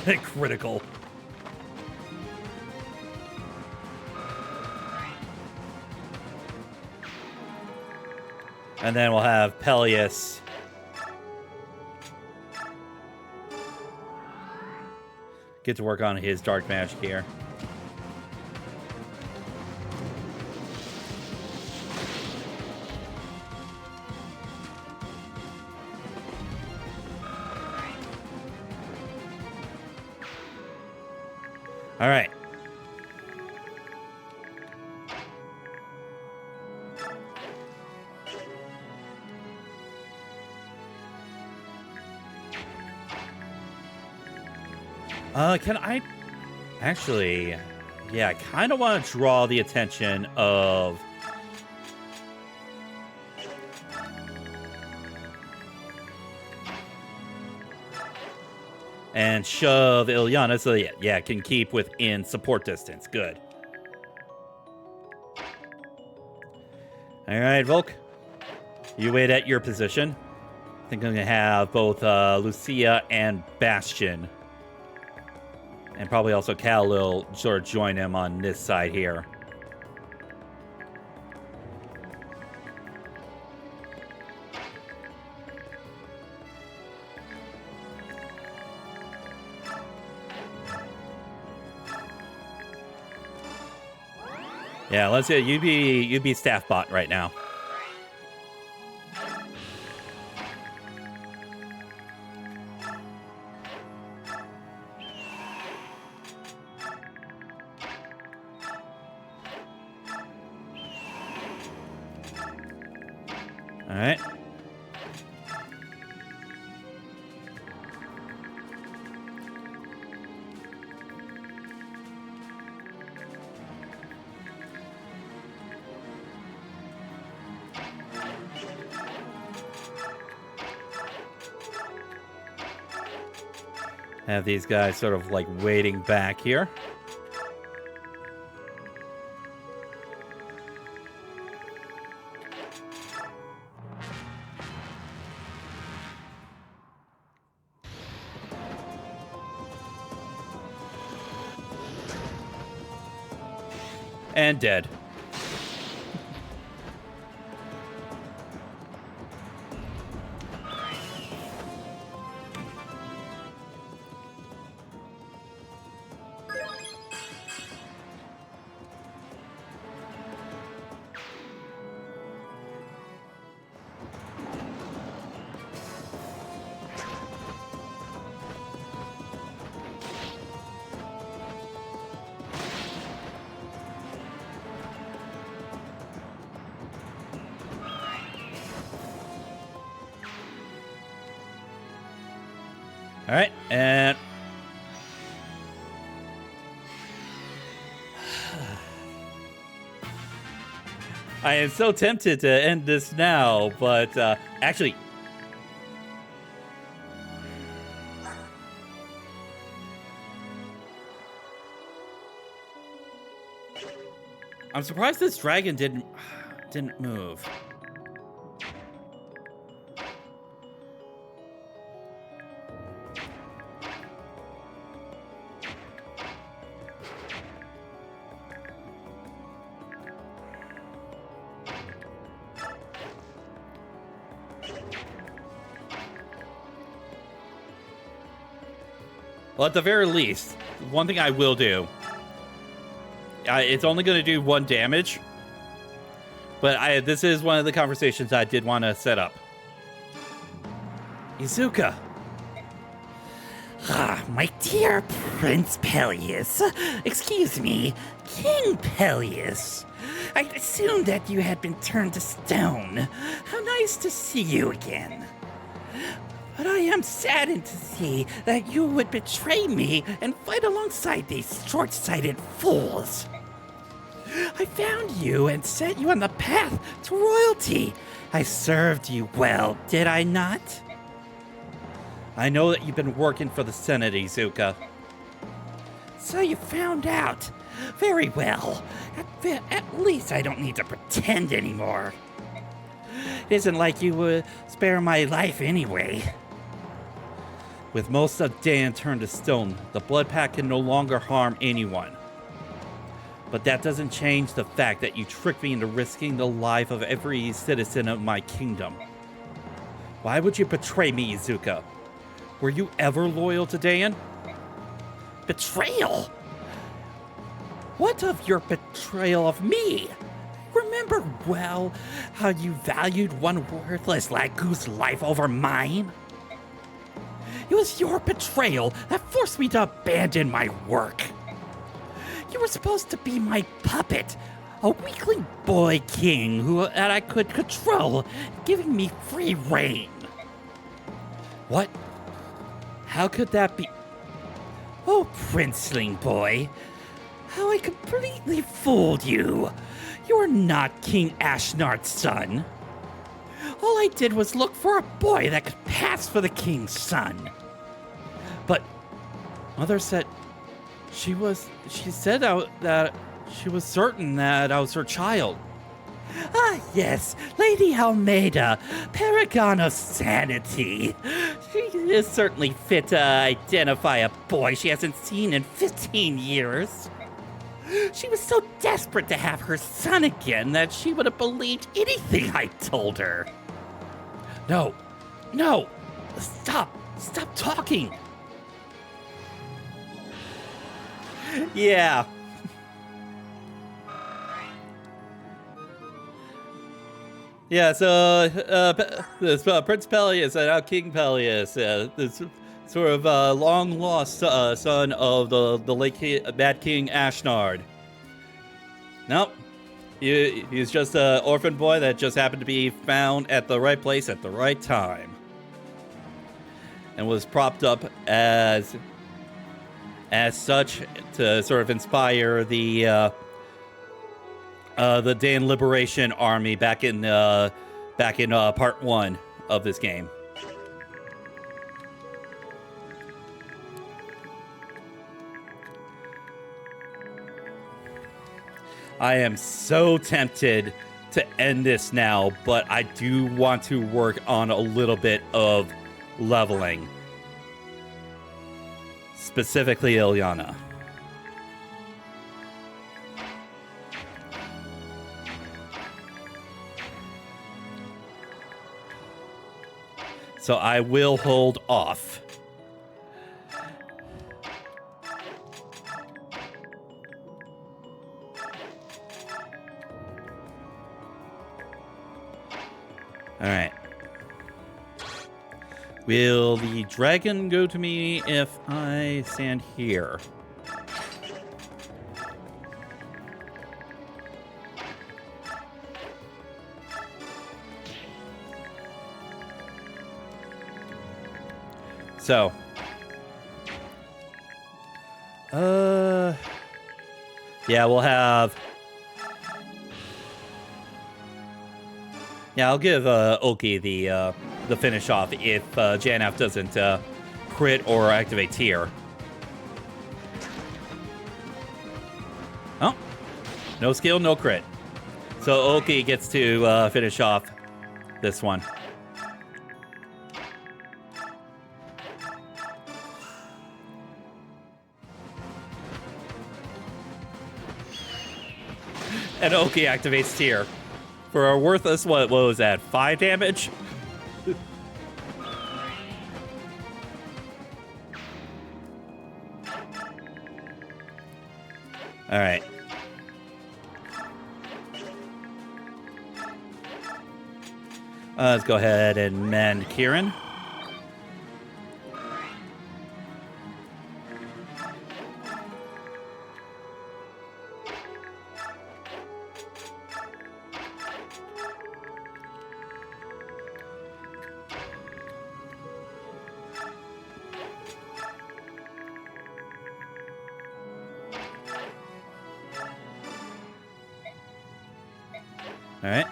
Critical. And then we'll have Peleus. Get to work on his dark magic here. All right. Can I actually, yeah, I kind of want to draw the attention of and shove Ilyana so yeah, can keep within support distance. Good. All right, Volk. You wait at your position. I think I'm going to have both Lucia and Bastion. And probably also Kal-Il sort of join him on this side here. Yeah, let's see. You'd be staff bot right now. All right. Have these guys sort of like waiting back here. And dead. All right, and I am so tempted to end this now, but actually, I'm surprised this dragon didn't move. Well, at the very least, one thing I will do, it's only going to do 1 damage, but this is one of the conversations I did want to set up. Izuka. Ah, my dear Prince Peleus. Excuse me, King Peleus. I assumed that you had been turned to stone. How nice to see you again. But I am saddened to see that you would betray me and fight alongside these short-sighted fools. I found you and set you on the path to royalty. I served you well, did I not? I know that you've been working for the Senate, Izuka. So you found out. Very well. At least I don't need to pretend anymore. It isn't like you would spare my life anyway. With most of Dan turned to stone, the Blood Pact can no longer harm anyone. But that doesn't change the fact that you tricked me into risking the life of every citizen of my kingdom. Why would you betray me, Izuka? Were you ever loyal to Dan? Betrayal? What of your betrayal of me? Remember well how you valued one worthless Lagoose life over mine? It was your betrayal that forced me to abandon my work. You were supposed to be my puppet, a weakling boy king that I could control, giving me free reign. What? How could that be? Oh, princeling boy, how I completely fooled you. You are not King Ashnard's son. All I did was look for a boy that could pass for the king's son. But Mother said she said that she was certain that I was her child. Ah, yes, Lady Almeida, paragon of sanity. She is certainly fit to identify a boy she hasn't seen in 15 years. She was so desperate to have her son again that she would have believed anything I told her. No, stop talking. Yeah. Yeah, so this Prince Peleus and now King Peleus, this sort of long lost son of the late Mad King Ashnard. Nope, he's just an orphan boy that just happened to be found at the right place at the right time, and was propped up as such to sort of inspire the Dan Liberation Army back in part 1 of this game. I am so tempted to end this now, but I do want to work on a little bit of leveling. Specifically Ilyana. So I will hold off. All right. Will the dragon go to me if I stand here? So, yeah, we'll have. Yeah, I'll give Oki the finish off if Janaf doesn't crit or activate tier. Oh, no skill, no crit. So Oki gets to finish off this one. And Oki activates tier. For a worthless, what was that, 5 damage? Alright. Let's go ahead and mend Kieran. All right.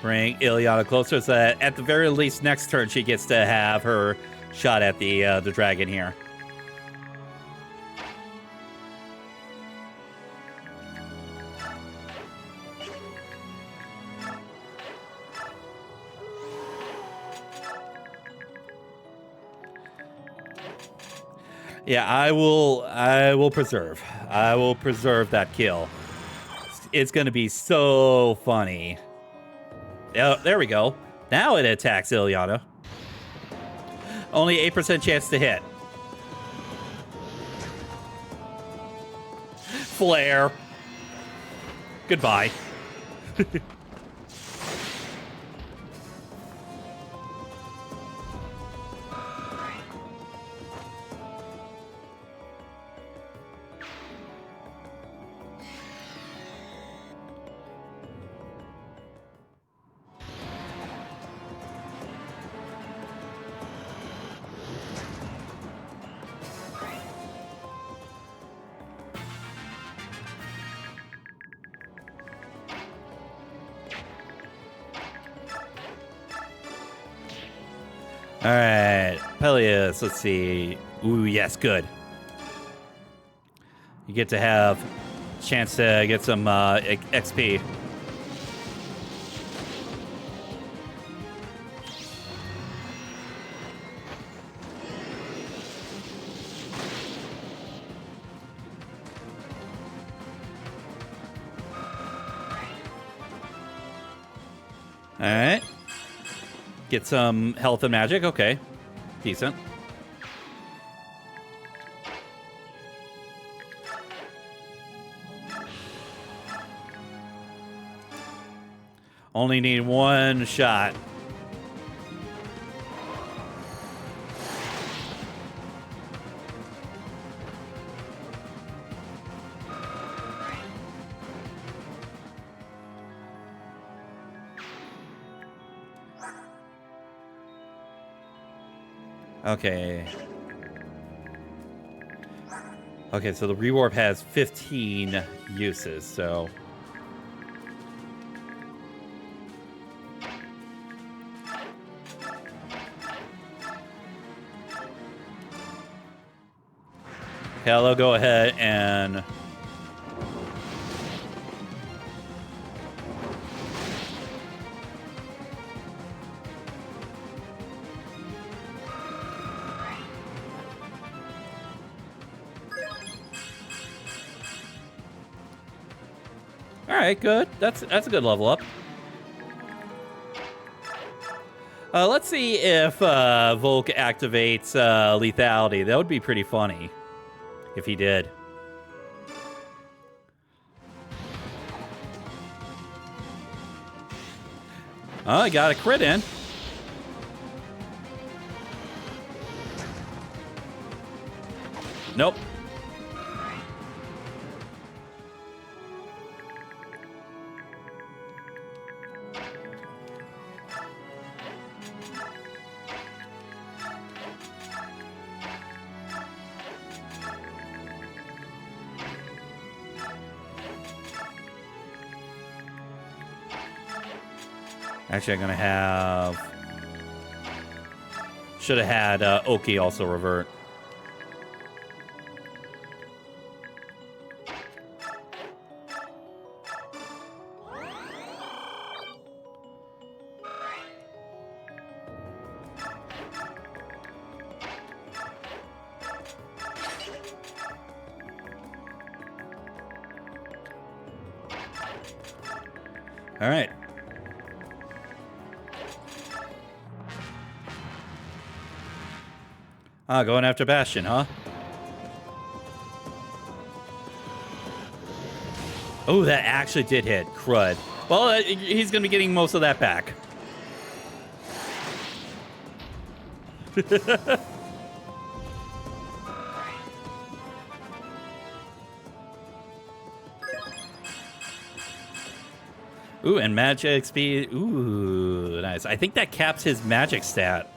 Bring Ileana closer so that at the very least next turn she gets to have her shot at the dragon here. Yeah, I will preserve that kill. It's going to be so funny. Oh, there we go. Now it attacks Ileana. Only 8% chance to hit. Flare. Goodbye. All right, Peleus, let's see. Ooh, yes, good. You get to have a chance to get some XP. All right. Get some health and magic. Okay. Decent. Only need one shot. Okay. Okay, so the rewarp has 15 uses, so... Hello, go ahead and... Alright, good. That's a good level up. Let's see if Volk activates lethality. That would be pretty funny if he did. Oh, I got a crit in. Nope. Actually, I'm gonna have... Should have had Oki also revert. All right. Ah, going after Bastion, huh? Oh, that actually did hit. Crud. Well, he's going to be getting most of that back. Ooh, and magic speed. Ooh, nice. I think that caps his magic stat.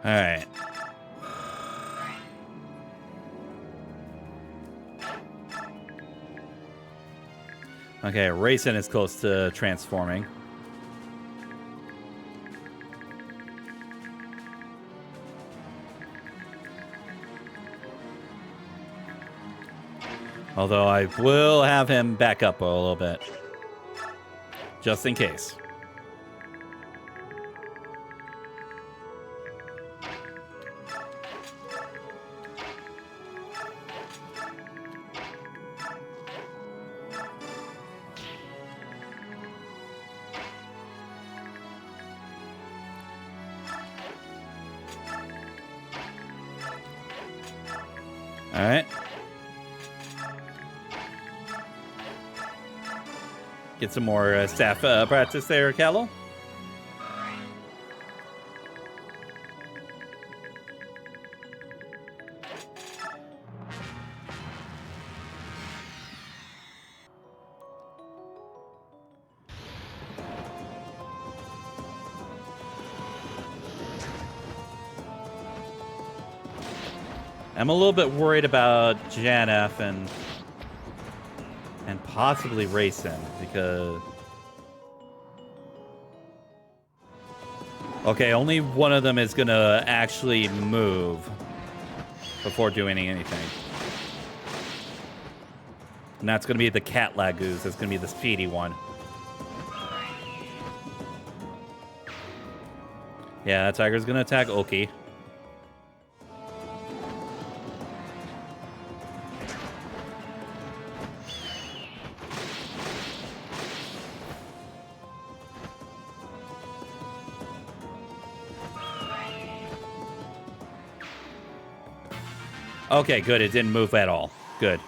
All right. Okay, Racing is close to transforming. Although I will have him back up a little bit. Just in case. All right. Get some more staff practice there, Callow. I'm a little bit worried about Janef and possibly Racing because... Okay, only one of them is going to actually move before doing anything. And that's going to be the Cat Lagoose. That's going to be the speedy one. Yeah, that tiger's going to attack Oki. Okay, good. It didn't move at all. Good.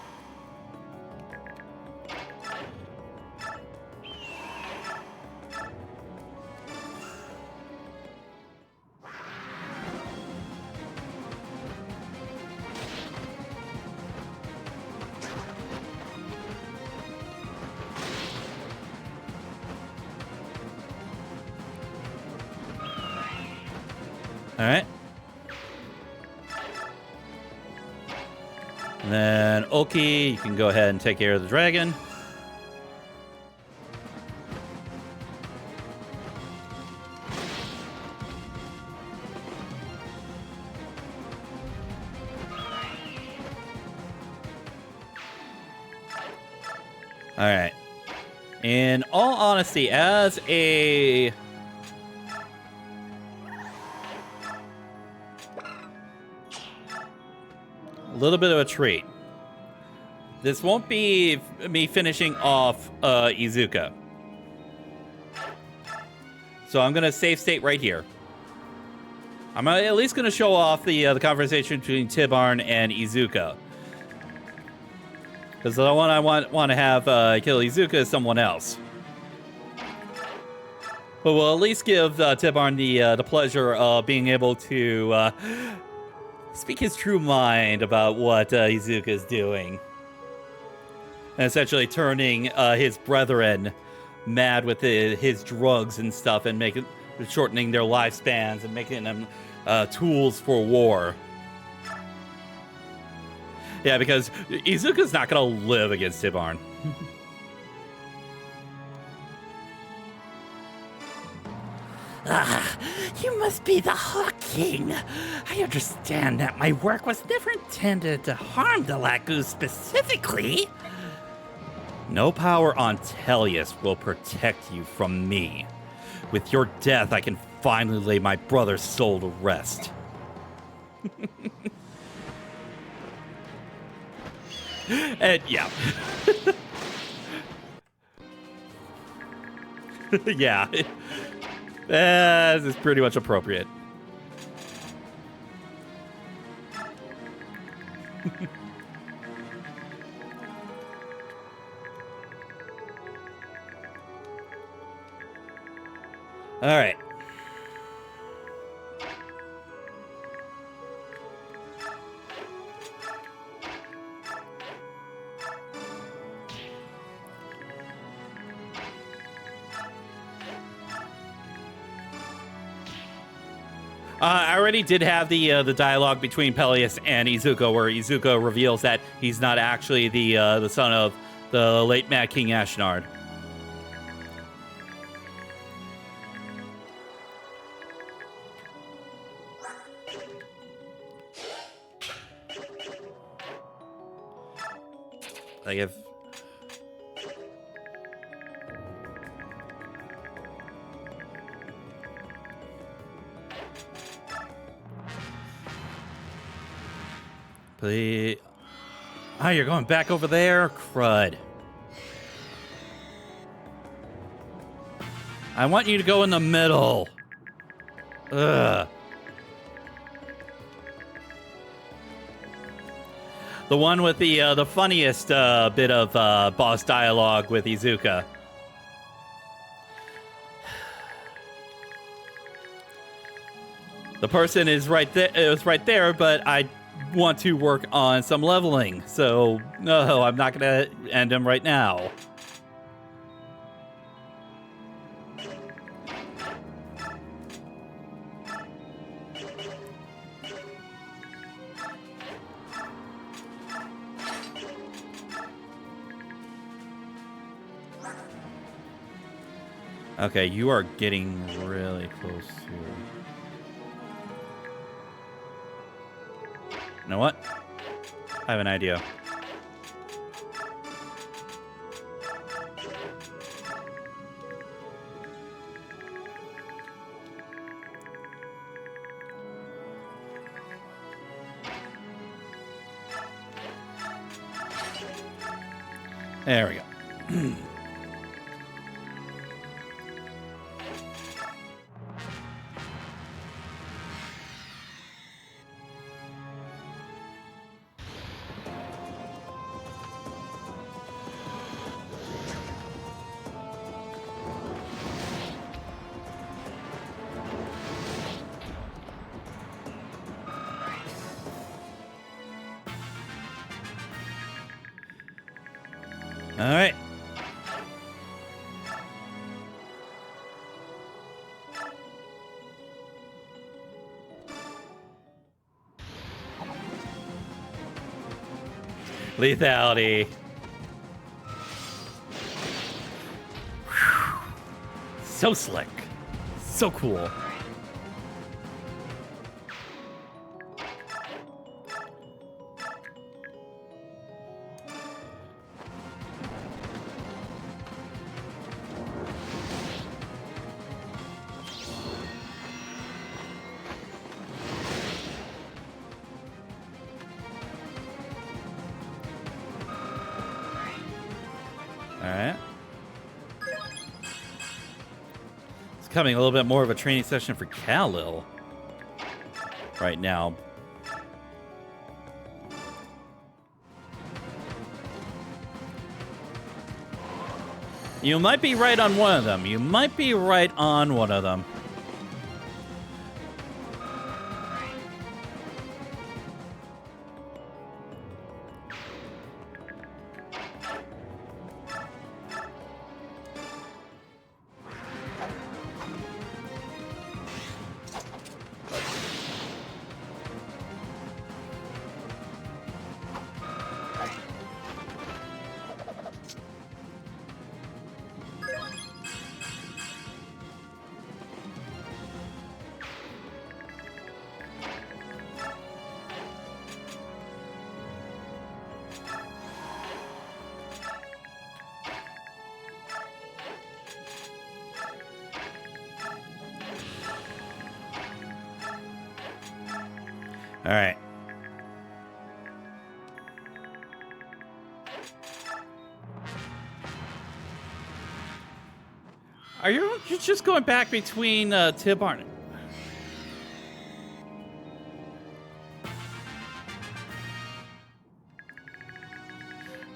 All right. And then Oki, you can go ahead and take care of the dragon. All right. In all honesty, as a little bit of a treat, this won't be me finishing off Izuka. So I'm going to save state right here. I'm at least going to show off the conversation between Tibarn and Izuka. Because the one I want to have kill Izuka is someone else. But we'll at least give Tibarn the pleasure of being able to speak his true mind about what Izuka is doing. And essentially turning his brethren mad with his drugs and stuff and shortening their lifespans and making them tools for war. Yeah, because Izuka's not going to live against Tibarn. Ah, you must be the Hawk King. I understand that my work was never intended to harm the Lagoon specifically. No power on Tellius will protect you from me. With your death, I can finally lay my brother's soul to rest. And yeah. Yeah. This is pretty much appropriate. All right. I already did have the dialogue between Peleus and Izuku, where Izuku reveals that he's not actually the son of the late Mad King Ashnard. Like if. Please. Oh, you're going back over there? Crud. I want you to go in the middle. Ugh. The one with the funniest bit of boss dialogue with Izuka. The person is right there. It was right there, but I want to work on some leveling. So no, I'm not gonna end him right now. Okay, you are getting really close to... You know what? I have an idea. There we go. All right. Lethality. So slick. So cool. Becoming a little bit more of a training session for Khalil right now. You might be right on one of them. You might be right on one of them. All right. Are you just going back between Tib Arnott?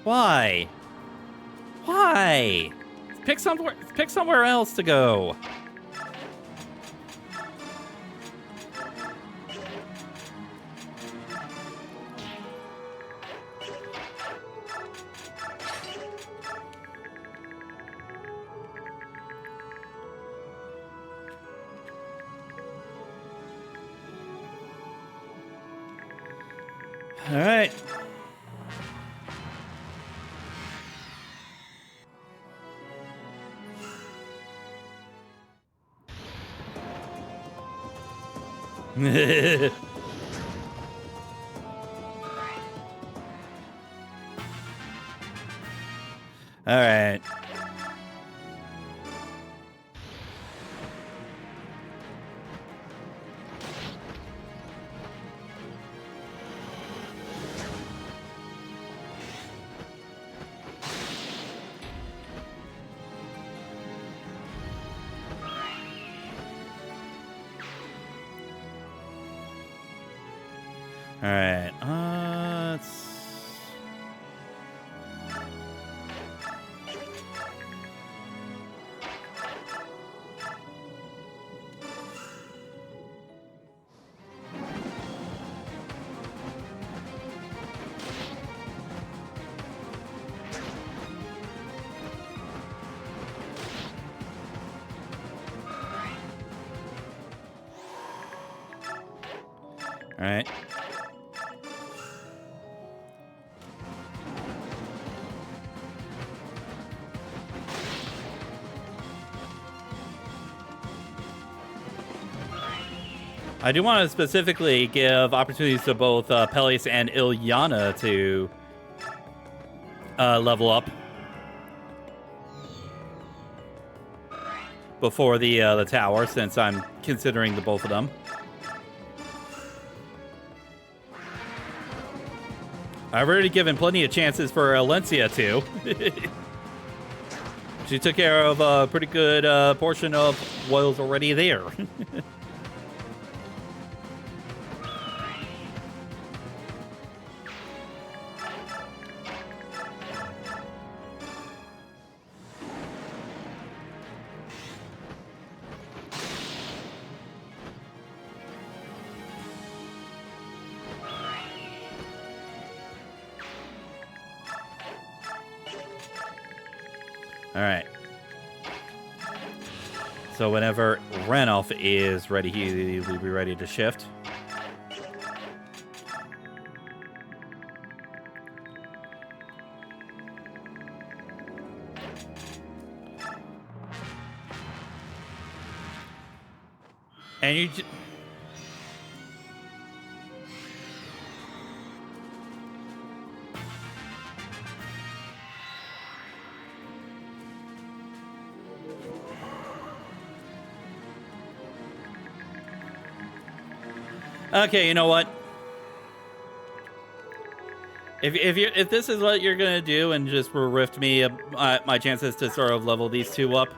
Why? Why? Pick somewhere else to go. All right. All right. All right. All right. I do want to specifically give opportunities to both Peleus and Ilyana to level up before the tower, since I'm considering the both of them. I've already given plenty of chances for Alencia too. She took care of a pretty good portion of what was already there. All right. So whenever Ranulf is ready, he will be ready to shift. And you... Okay, you know what? If this is what you're gonna do and just rift me my chances to sort of level these two up,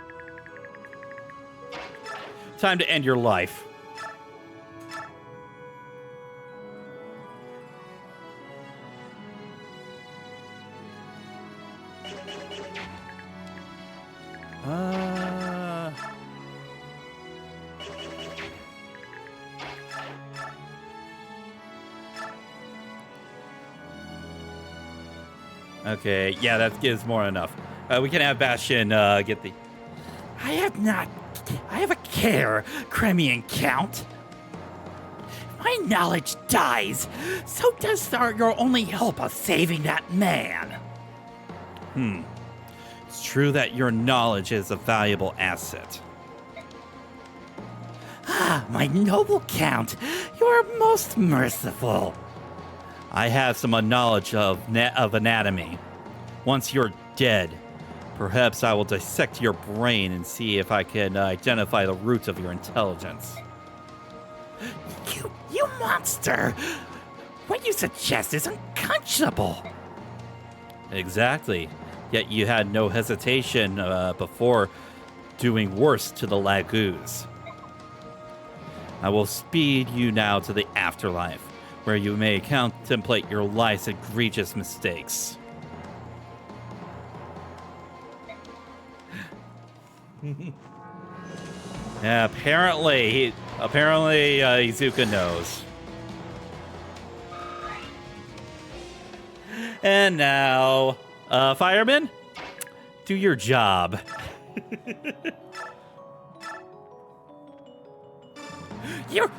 time to end your life. Okay, yeah, that gives more than enough. We can have Bastion get the... I have a care, Crimean Count. My knowledge dies, so does your only hope of saving that man. It's true that your knowledge is a valuable asset. Ah, my noble Count, you are most merciful. I have some knowledge of anatomy. Once you're dead, perhaps I will dissect your brain and see if I can identify the roots of your intelligence. You monster! What you suggest is unconscionable. Exactly. Yet you had no hesitation before doing worse to the Lagoos. I will speed you now to the afterlife, where you may contemplate your life's egregious mistakes. Yeah, apparently Izuka knows. And now, fireman, do your job. You're...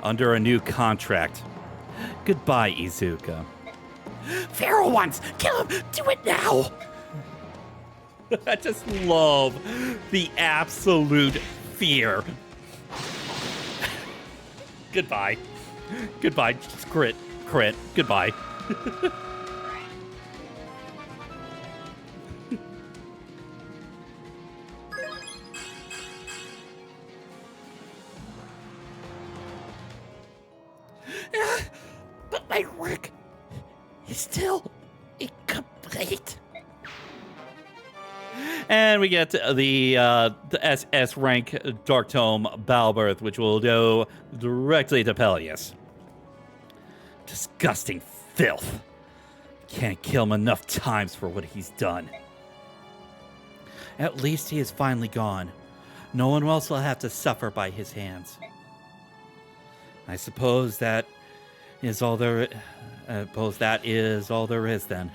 Under a new contract, Goodbye, Izuka. Feral ones! Kill him! Do it now! I just love the absolute fear. Goodbye. Goodbye. Just crit. Goodbye. But my work is still incomplete. And we get the SS rank Dark Tome Balbirth, which will go directly to Peleus. Disgusting filth. Can't kill him enough times for what he's done. At least he is finally gone. No one else will have to suffer by his hands. I suppose that is all there. That is all there is then.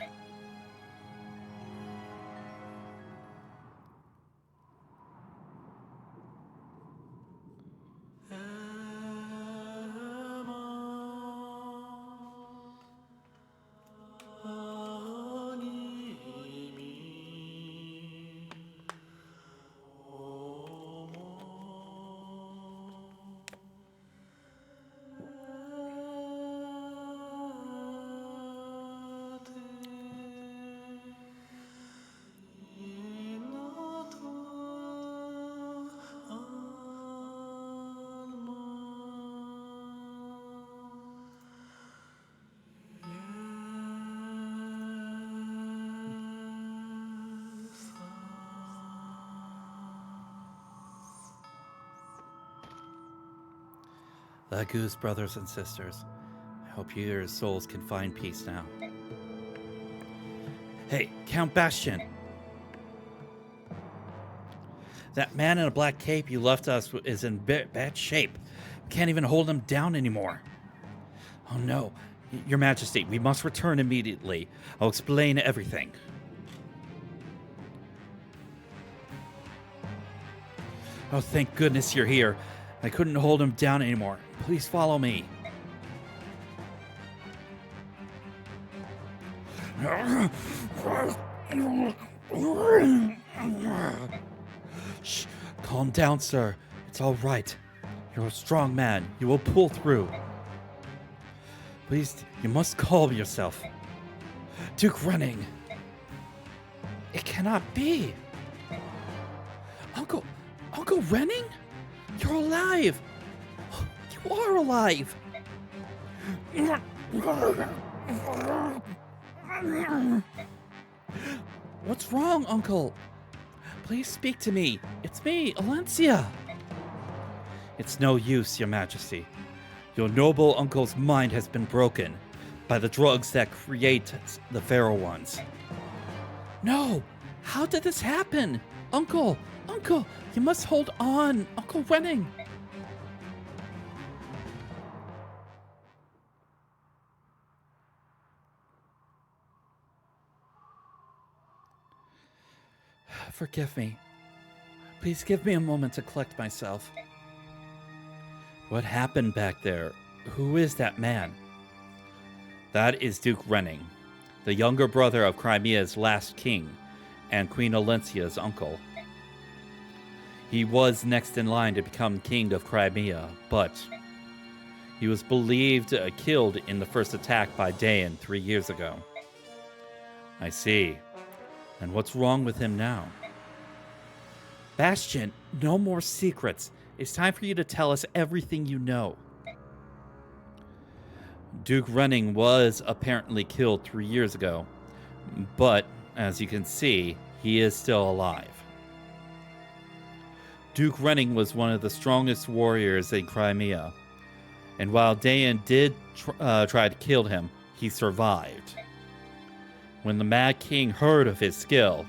The Goose brothers and sisters, I hope your souls can find peace now. Hey, Count Bastion! That man in a black cape you left us is in bad shape. We can't even hold him down anymore. Oh no, Your Majesty, we must return immediately. I'll explain everything. Oh, thank goodness you're here. I couldn't hold him down anymore. Please follow me. Shh, calm down, sir. It's all right. You're a strong man. You will pull through. Please, you must calm yourself. Duke Running. It cannot be. Uncle Renning? You're alive! You are alive! What's wrong, Uncle? Please speak to me. It's me, Alencia. It's no use, Your Majesty. Your noble uncle's mind has been broken by the drugs that create the feral ones. No! How did this happen? Uncle, you must hold on. Uncle Renning. Forgive me. Please give me a moment to collect myself. What happened back there? Who is that man? That is Duke Renning, the younger brother of Crimea's last king and Queen Alencia's uncle. He was next in line to become king of Crimea, but he was believed killed in the first attack by Dayan 3 years ago. I see. And what's wrong with him now? Bastion, no more secrets. It's time for you to tell us everything you know. Duke Renning was apparently killed 3 years ago, but as you can see, he is still alive. Duke Renning was one of the strongest warriors in Crimea, and while Dayan did try to kill him, he survived. When the Mad King heard of his skill,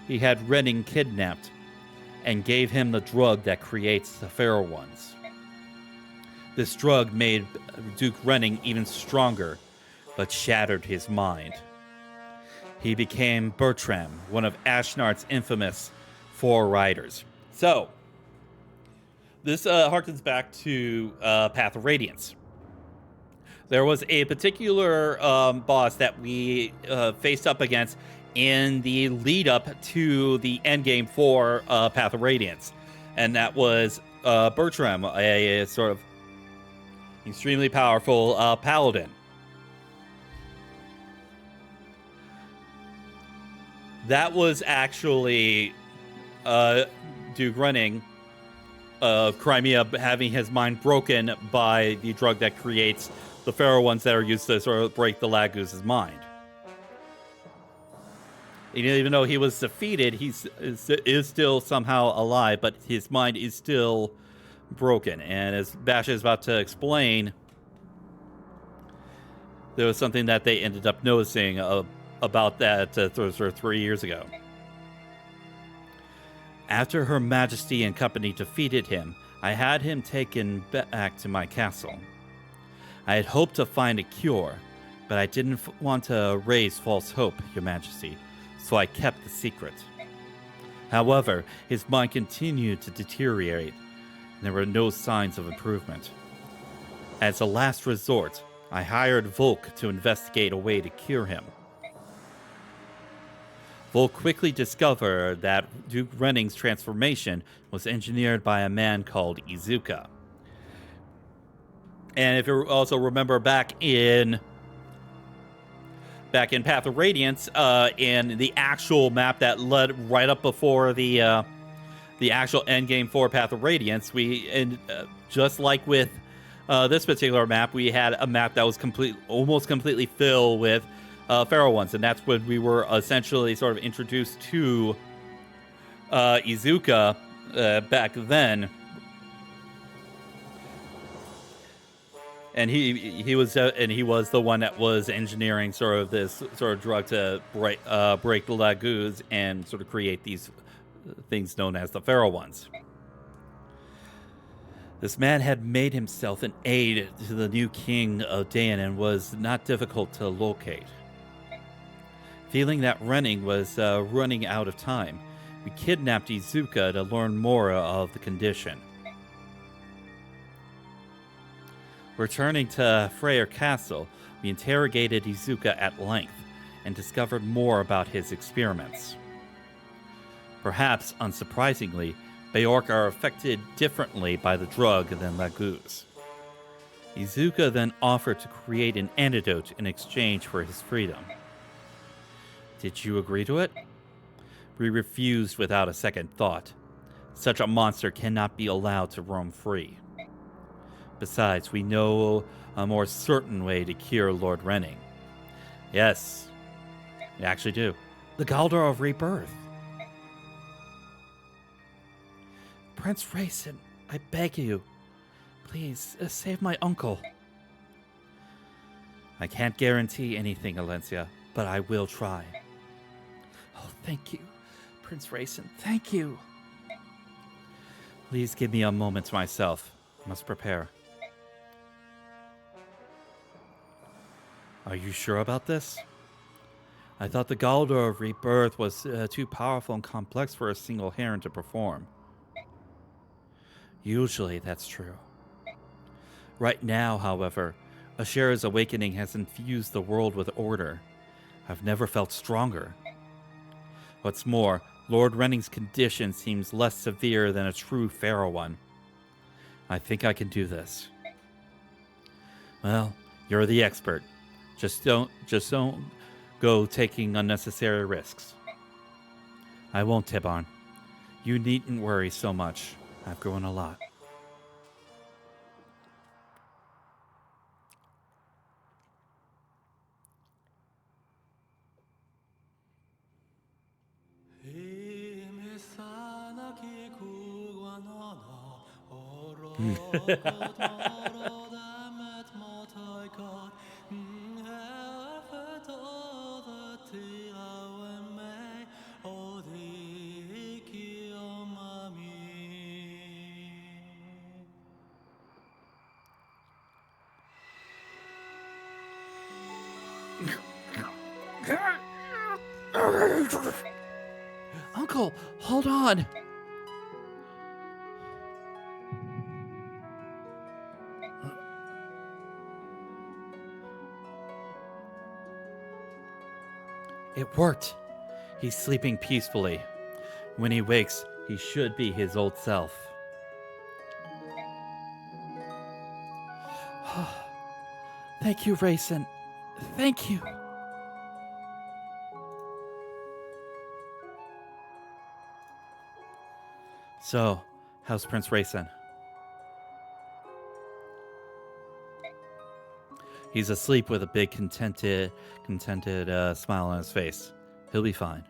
he had Renning kidnapped and gave him the drug that creates the feral ones. This drug made Duke Renning even stronger, but shattered his mind. He became Bertram, one of Ashnar's infamous 4 riders. So, this harkens back to Path of Radiance. There was a particular boss that we faced up against in the lead up to the end game for Path of Radiance, and that was Bertram, a sort of extremely powerful paladin. That was actually Duke Running of Crimea having his mind broken by the drug that creates the Pharaoh ones that are used to sort of break the Laguz's mind. Even though he was defeated, he is still somehow alive, but his mind is still broken. And as Bash is about to explain, there was something that they ended up noticing about that sort of 3 years ago. After Her Majesty and company defeated him, I had him taken back to my castle. I had hoped to find a cure, but I didn't want to raise false hope, Your Majesty, so I kept the secret. However, his mind continued to deteriorate, and there were no signs of improvement. As a last resort, I hired Volk to investigate a way to cure him. Volk quickly discovered that Duke Renning's transformation was engineered by a man called Izuka. And if you also remember back in Path of Radiance, in the actual map that led right up before the actual endgame for Path of Radiance, just like with this particular map, we had a map that was almost completely filled with Pharaoh ones, and that's when we were essentially sort of introduced to Izuka back then. And he was the one that was engineering sort of this sort of drug to break the Laguz and sort of create these things known as the Pharaoh ones. This man had made himself an aide to the new king of Dayan and was not difficult to locate. Feeling that Renning was running out of time, we kidnapped Izuka to learn more of the condition. Returning to Freyr Castle, we interrogated Izuka at length and discovered more about his experiments. Perhaps, unsurprisingly, Beork are affected differently by the drug than Laguz. Izuka then offered to create an antidote in exchange for his freedom. Did you agree to it? We refused without a second thought. Such a monster cannot be allowed to roam free. Besides, we know a more certain way to cure Lord Renning. Yes, we actually do. The Galdor of Rebirth. Prince Rayson, I beg you, please save my uncle. I can't guarantee anything, Alencia, but I will try. Oh, thank you, Prince Rayson, thank you. Please give me a moment to myself. I must prepare. Are you sure about this? I thought the Galdor of Rebirth was too powerful and complex for a single Heron to perform. Usually that's true. Right now, however, Ashera's awakening has infused the world with order. I've never felt stronger. What's more, Lord Renning's condition seems less severe than a true Pharaoh one. I think I can do this. Well, you're the expert. Just don't go taking unnecessary risks. I won't, Tibarn. You needn't worry so much. I've grown a lot. Uncle, hold on. It worked. He's sleeping peacefully. When he wakes, he should be his old self. Thank you, Raisin. Thank you. So, how's Prince Raisin? He's asleep with a big contented smile on his face. He'll be fine.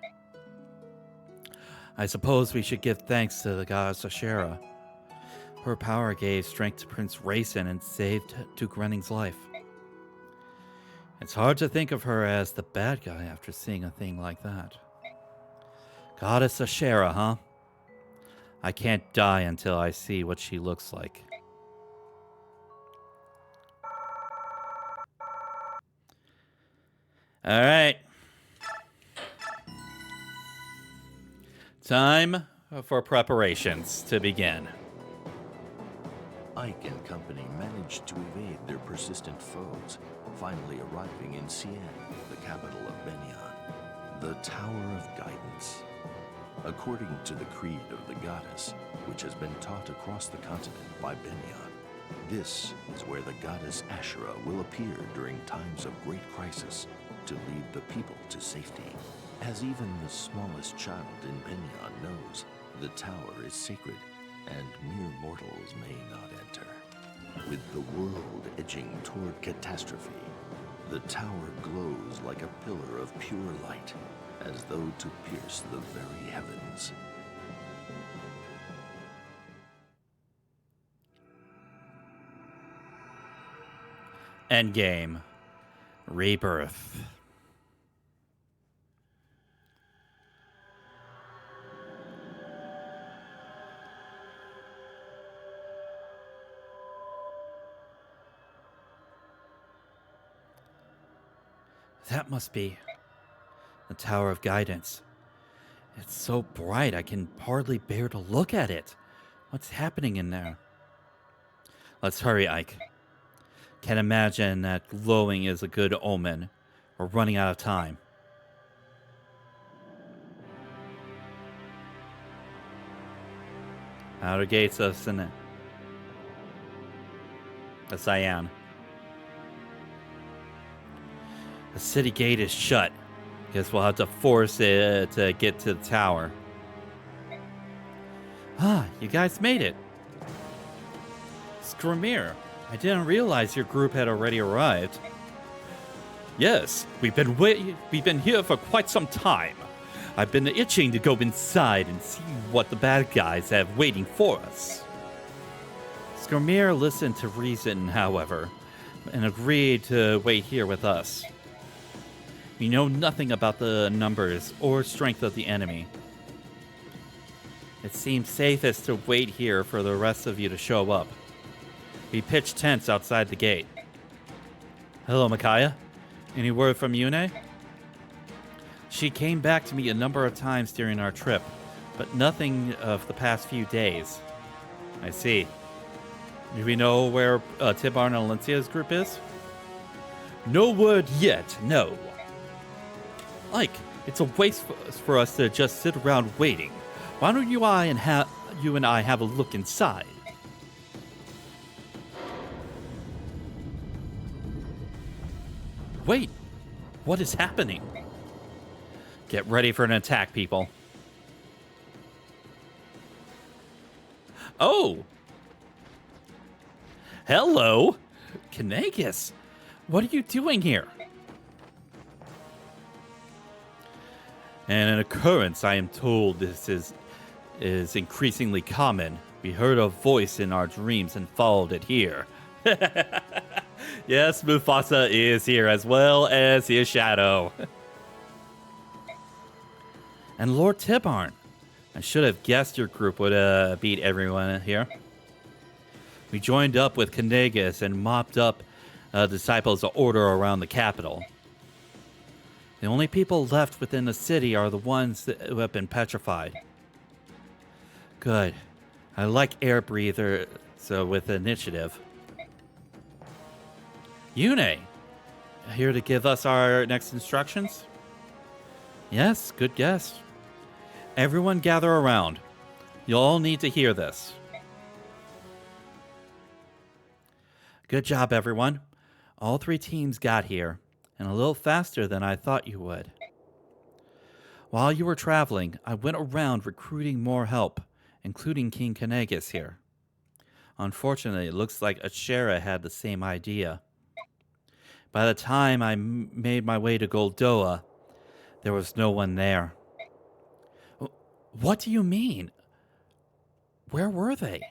I suppose we should give thanks to the goddess Ashera. Her power gave strength to Prince Raisin and saved Duke Running's life. It's hard to think of her as the bad guy after seeing a thing like that. Goddess Ashera, huh? I can't die until I see what she looks like. All right. Time for preparations to begin. Ike and company managed to evade their persistent foes, finally arriving in Cien, the capital of Benyan, the Tower of Guidance. According to the creed of the goddess, which has been taught across the continent by Benyan, this is where the goddess Ashera will appear during times of great crisis to lead the people to safety. As even the smallest child in Benyan knows, the tower is sacred and mere mortals may not enter. With the world edging toward catastrophe, the tower glows like a pillar of pure light, as though to pierce the very heavens. Endgame. Rebirth. That must be the Tower of Guidance. It's so bright I can hardly bear to look at it. What's happening in there? Let's hurry, Ike. Can't imagine that glowing is a good omen. We're running out of time. Outer gates of Cyan. The city gate is shut. Guess we'll have to force it to get to the tower. Ah, you guys made it. Skramir, I didn't realize your group had already arrived. Yes, we've been here for quite some time. I've been itching to go inside and see what the bad guys have waiting for us. Skramir listened to reason, however, and agreed to wait here with us. We know nothing about the numbers or strength of the enemy. It seems safest to wait here for the rest of you to show up. We pitched tents outside the gate. Hello, Micaiah. Any word from Yune? She came back to me a number of times during our trip, but nothing of the past few days. I see. Do we know where Tibar and Alencia's group is? No word yet, no. Ike, it's a waste for us to just sit around waiting. Why don't you and I have a look inside? Wait, what is happening? Get ready for an attack, people. Oh! Hello! Kanagas, what are you doing here? An occurrence I am told this is increasingly common. We heard a voice in our dreams and followed it here. Yes, Mufasa is here as well as his shadow. And Lord Tibarn. I should have guessed your group would beat everyone here. We joined up with Kanagas and mopped up disciples of order around the capital. The only people left within the city are the ones who have been petrified. Good. I like air breather, so with initiative. Yune, here to give us our next instructions? Yes, good guess. Everyone gather around. You'll all need to hear this. Good job, everyone. All 3 teams got here, and a little faster than I thought you would. While you were traveling, I went around recruiting more help, including King Kanegas here. Unfortunately, it looks like Ashera had the same idea. By the time I made my way to Goldoa, there was no one there. What do you mean? Where were they?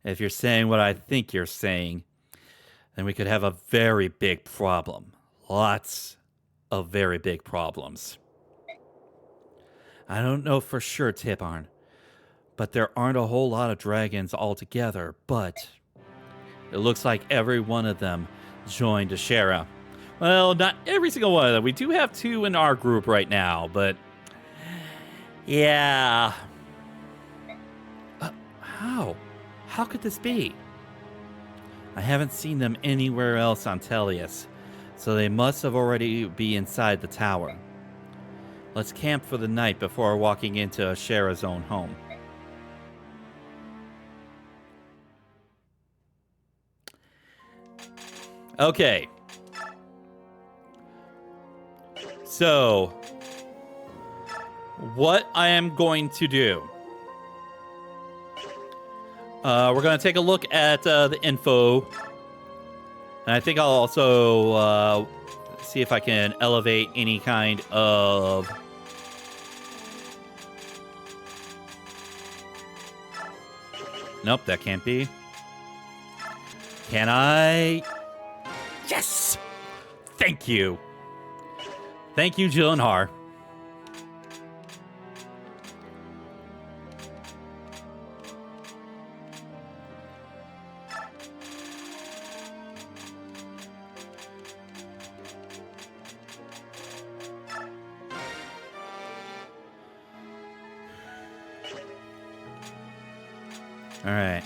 If you're saying what I think you're saying, then we could have a very big problem. Lots of very big problems. I don't know for sure, Tibarn, but there aren't a whole lot of dragons altogether, but it looks like every one of them joined Ashera. Well, not every single one of them. We do have 2 in our group right now, but yeah. How? How could this be? I haven't seen them anywhere else on Tellius, so they must have already be inside the tower. Let's camp for the night before walking into Ashera's own home. Okay. So, what I am going to do. We're going to take a look at the info. And I think I'll also see if I can elevate any kind of... Nope, that can't be. Can I? Yes! Thank you. Thank you, Jillenhar. All right.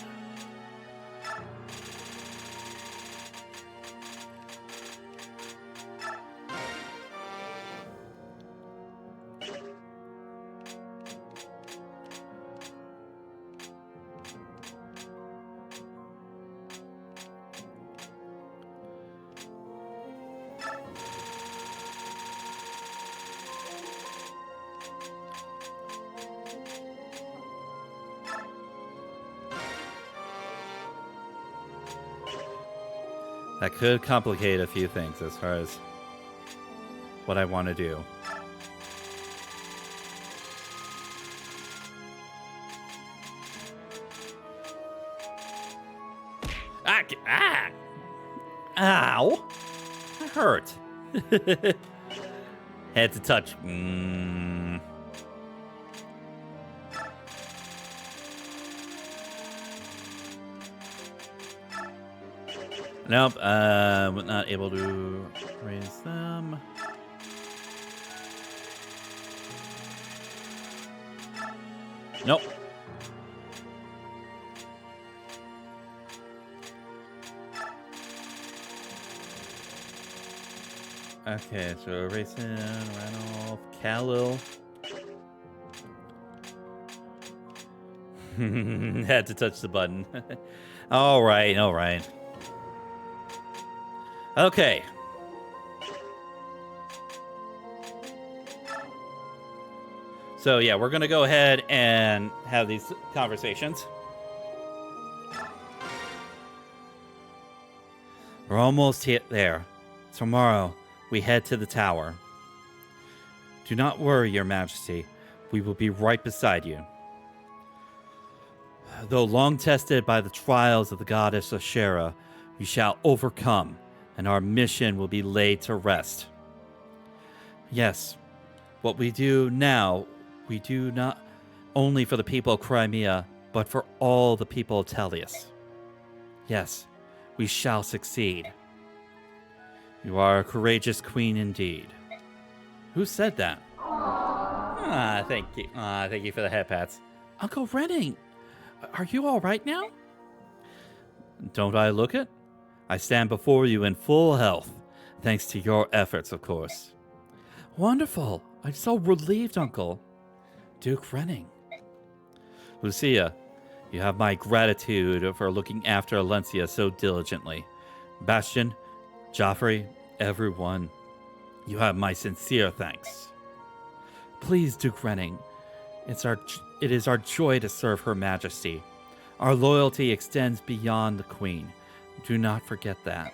That could complicate a few things as far as what I want to do. Ow! That hurt. Had to touch. Nope, not able to raise them. Nope. Okay, so Rayson, Ranulph, Khalil. Had to touch the button. All right, all right. Okay. So yeah, we're gonna go ahead and have these conversations. We're almost there. Tomorrow, we head to the tower. Do not worry, Your Majesty. We will be right beside you. Though long tested by the trials of the goddess Ashera, we shall overcome, and our mission will be laid to rest. Yes, what we do now, we do not only for the people of Crimea, but for all the people of Tellius. Yes, we shall succeed. You are a courageous queen indeed. Who said that? Thank you. Thank you for the head pats. Uncle Redding, are you all right now? Don't I look it? I stand before you in full health, thanks to your efforts, of course. Wonderful. I'm so relieved, Uncle. Duke Renning. Lucia, you have my gratitude for looking after Alencia so diligently. Bastion, Joffrey, everyone, you have my sincere thanks. Please, Duke Renning, it is our joy to serve Her Majesty. Our loyalty extends beyond the Queen. Do not forget that.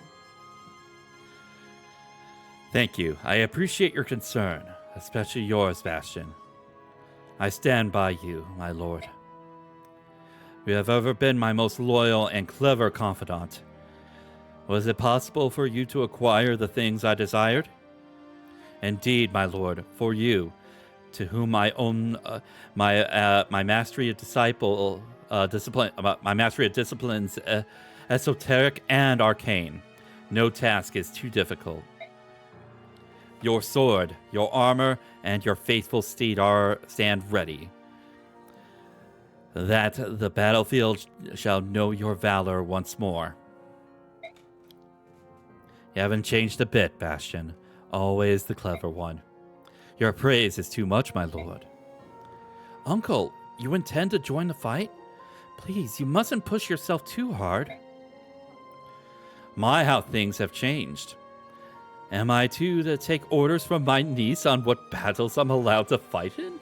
Thank you. I appreciate your concern, especially yours, Bastion. I stand by you, my lord. You have ever been my most loyal and clever confidant. Was it possible for you to acquire the things I desired? Indeed, my lord, for you, to whom I own my mastery of my mastery of disciplines, esoteric and arcane. No task is too difficult. Your sword, your armor, and your faithful steed stand ready. That the battlefield shall know your valor once more. You haven't changed a bit, Bastion. Always the clever one. Your praise is too much, my lord. Uncle, you intend to join the fight? Please, you mustn't push yourself too hard. My, how things have changed. Am I to take orders from my niece on what battles I'm allowed to fight in?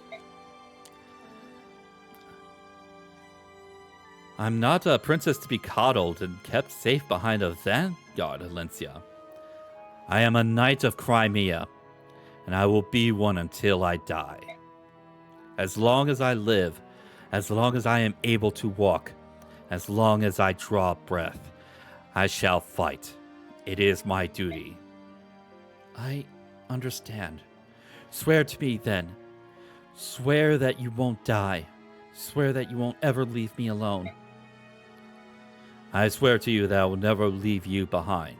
I'm not a princess to be coddled and kept safe behind a vanguard, Alencia. I am a knight of Crimea, and I will be one until I die. As long as I live, as long as I am able to walk, as long as I draw breath, I shall fight. It is my duty. I understand. Swear to me, then. Swear that you won't die. Swear that you won't ever leave me alone. I swear to you that I will never leave you behind.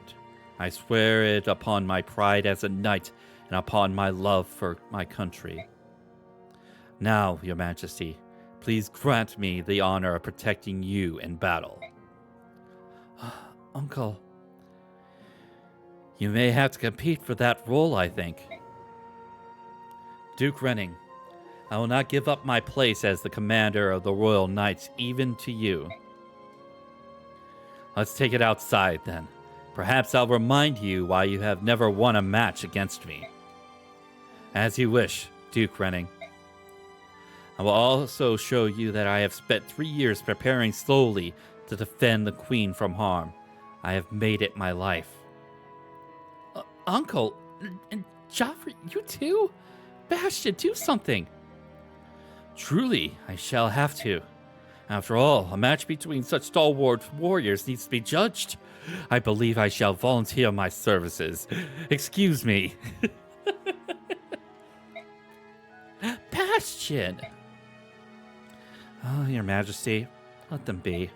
I swear it upon my pride as a knight and upon my love for my country. Now, Your Majesty, please grant me the honor of protecting you in battle. Uncle, you may have to compete for that role, I think. Duke Renning, I will not give up my place as the commander of the Royal Knights, even to you. Let's take it outside, then. Perhaps I'll remind you why you have never won a match against me. As you wish, Duke Renning. I will also show you that I have spent 3 years preparing slowly to defend the Queen from harm. I have made it my life. Uncle, and Joffrey, you too? Bastion, do something. Truly, I shall have to. After all, a match between such stalwart warriors needs to be judged. I believe I shall volunteer my services. Excuse me. Bastion! Oh, Your Majesty, let them be.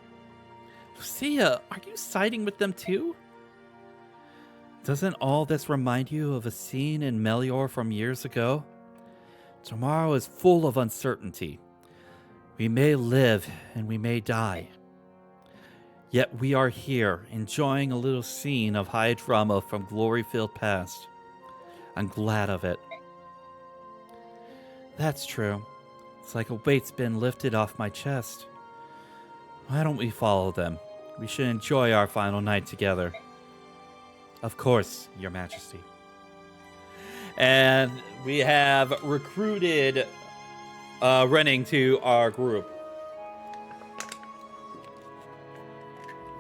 Lucia, are you siding with them too? Doesn't all this remind you of a scene in Melior from years ago? Tomorrow is full of uncertainty. We may live and we may die. Yet we are here, enjoying a little scene of high drama from glory-filled past. I'm glad of it. That's true. It's like a weight's been lifted off my chest. Why don't we follow them? We should enjoy our final night together. Of course, Your Majesty. And we have recruited Renning to our group.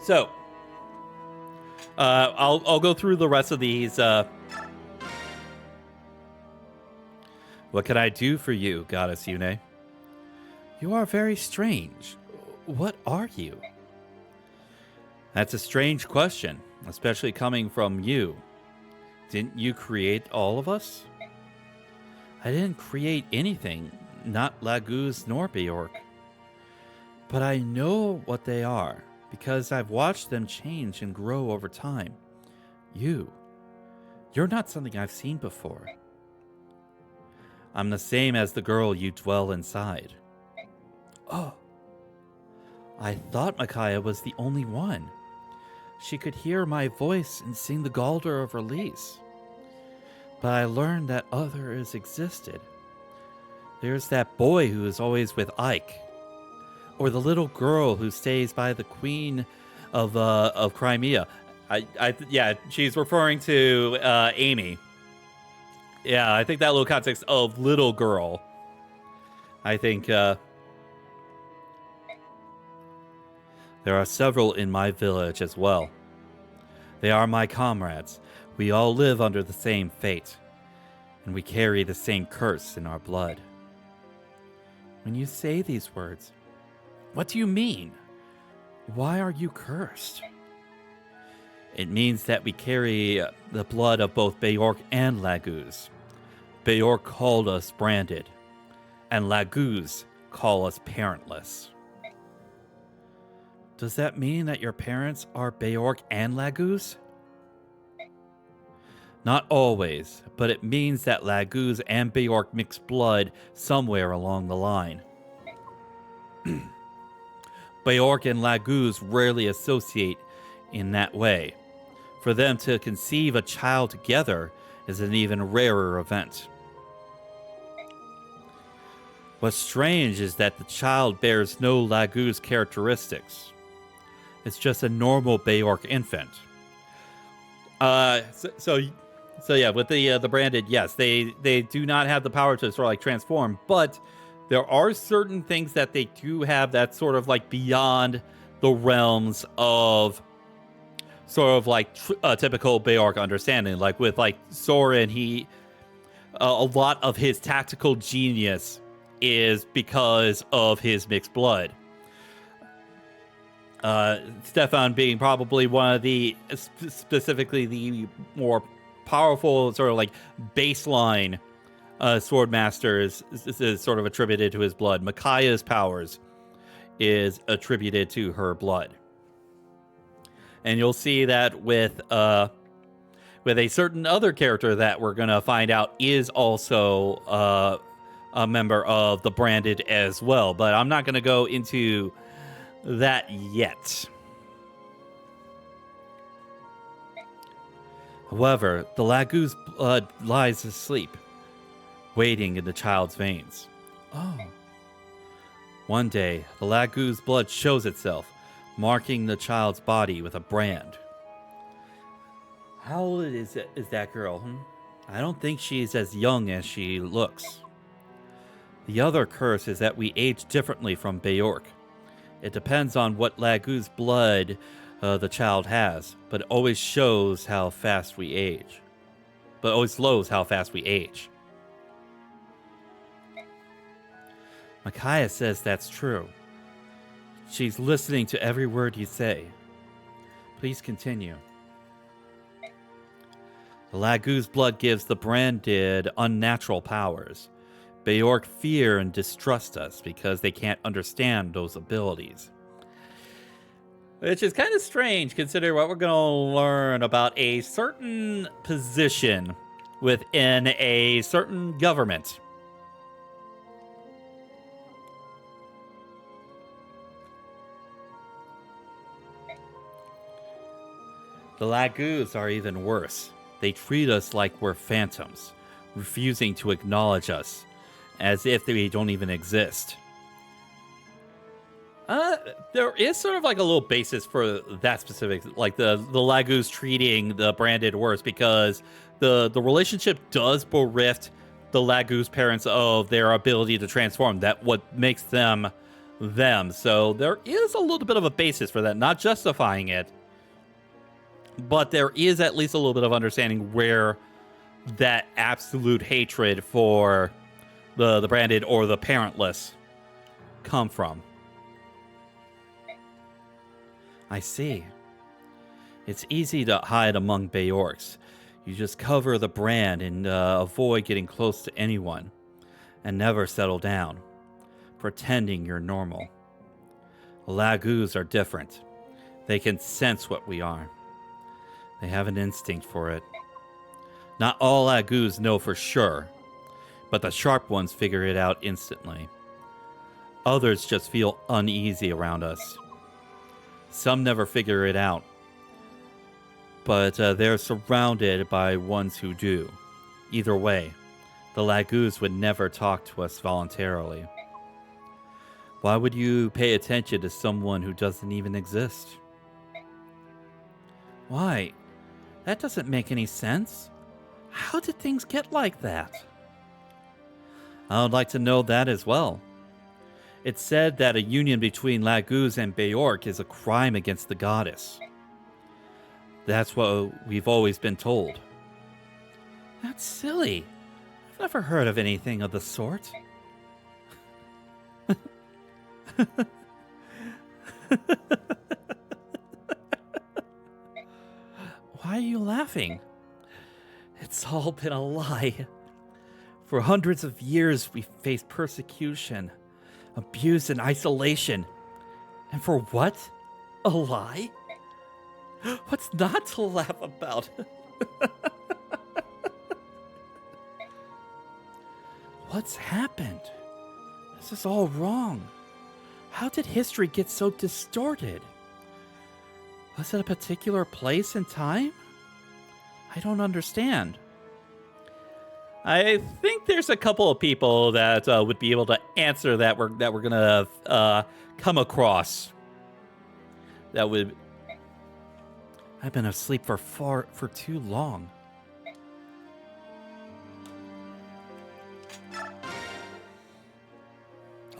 So, I'll go through the rest of these. What can I do for you, Goddess Yune? You are very strange. What are you? That's a strange question, especially coming from you. Didn't you create all of us? I didn't create anything, not Laguz nor Bjork. But I know what they are, because I've watched them change and grow over time. You're not something I've seen before. I'm the same as the girl you dwell inside. Oh. I thought Micaiah was the only one. She could hear my voice and sing the Galder of Release. But I learned that others existed. There's that boy who is always with Ike, or the little girl who stays by the Queen of Crimea. Yeah, she's referring to Amy. Yeah, I think that little context of little girl. I think there are several in my village as well. They are my comrades. We all live under the same fate, and we carry the same curse in our blood. When you say these words, what do you mean? Why are you cursed? It means that we carry the blood of both Beork and Laguz. Beork called us branded, and Laguz call us parentless. Does that mean that your parents are Beork and Laguz? Not always, but it means that Laguz and Beork mix blood somewhere along the line. Beork and Laguz rarely associate in that way. For them to conceive a child together is an even rarer event. What's strange is that the child bears no Laguz characteristics. It's just a normal Beork infant. So yeah, with the branded, yes, they do not have the power to sort of like transform, but there are certain things that they do have that's sort of like beyond the realms of sort of like typical Beork understanding. Like with like Soren, a lot of his tactical genius is because of his mixed blood. Stefan being probably one of the specifically the more powerful sort of like baseline sword masters is sort of attributed to his blood. Micaiah's powers is attributed to her blood. And you'll see that with a certain other character that we're going to find out is also a member of the branded as well. But I'm not going to go into that yet. However, the Laguz blood lies asleep, waiting in the child's veins. Oh. One day, the Laguz blood shows itself, marking the child's body with a brand. How old is that girl? I don't think she's as young as she looks. The other curse is that we age differently from Beork. It depends on what Laguz blood the child has, but it always shows how fast we age. But always slows how fast we age. Micaiah says that's true. She's listening to every word you say. Please continue. The Laguz blood gives the branded unnatural powers. Beork fear and distrust us because they can't understand those abilities. Which is kind of strange considering what we're going to learn about a certain position within a certain government. The Laguz are even worse. They treat us like we're phantoms, refusing to acknowledge us, as if they don't even exist. There is sort of like a little basis for that specific, like the Laguz treating the branded worse, because the relationship does bereft the Laguz parents of their ability to transform. That what makes them them. So there is a little bit of a basis for that, not justifying it, but there is at least a little bit of understanding where that absolute hatred for the branded or the parentless come from. I see. It's easy to hide among Beorks. You just cover the brand and avoid getting close to anyone, and never settle down, pretending you're normal. Laguz are different. They can sense what we are. They have an instinct for it. Not all Laguz know for sure, but the sharp ones figure it out instantly. Others just feel uneasy around us. Some never figure it out, but they're surrounded by ones who do. Either way, the Lagoos would never talk to us voluntarily. Why would you pay attention to someone who doesn't even exist? Why? That doesn't make any sense. How did things get like that? I would like to know that as well. It's said that a union between Lagoos and Beork is a crime against the goddess. That's what we've always been told. That's silly. I've never heard of anything of the sort. Why are you laughing? It's all been a lie. For hundreds of years, we've faced persecution, abuse, and isolation. And for what? A lie? What's not to laugh about? What's happened? This is all wrong. How did history get so distorted? Was it a particular place and time? I don't understand. I think there's a couple of people that would be able to answer that we're gonna come across. That would. I've been asleep for too long.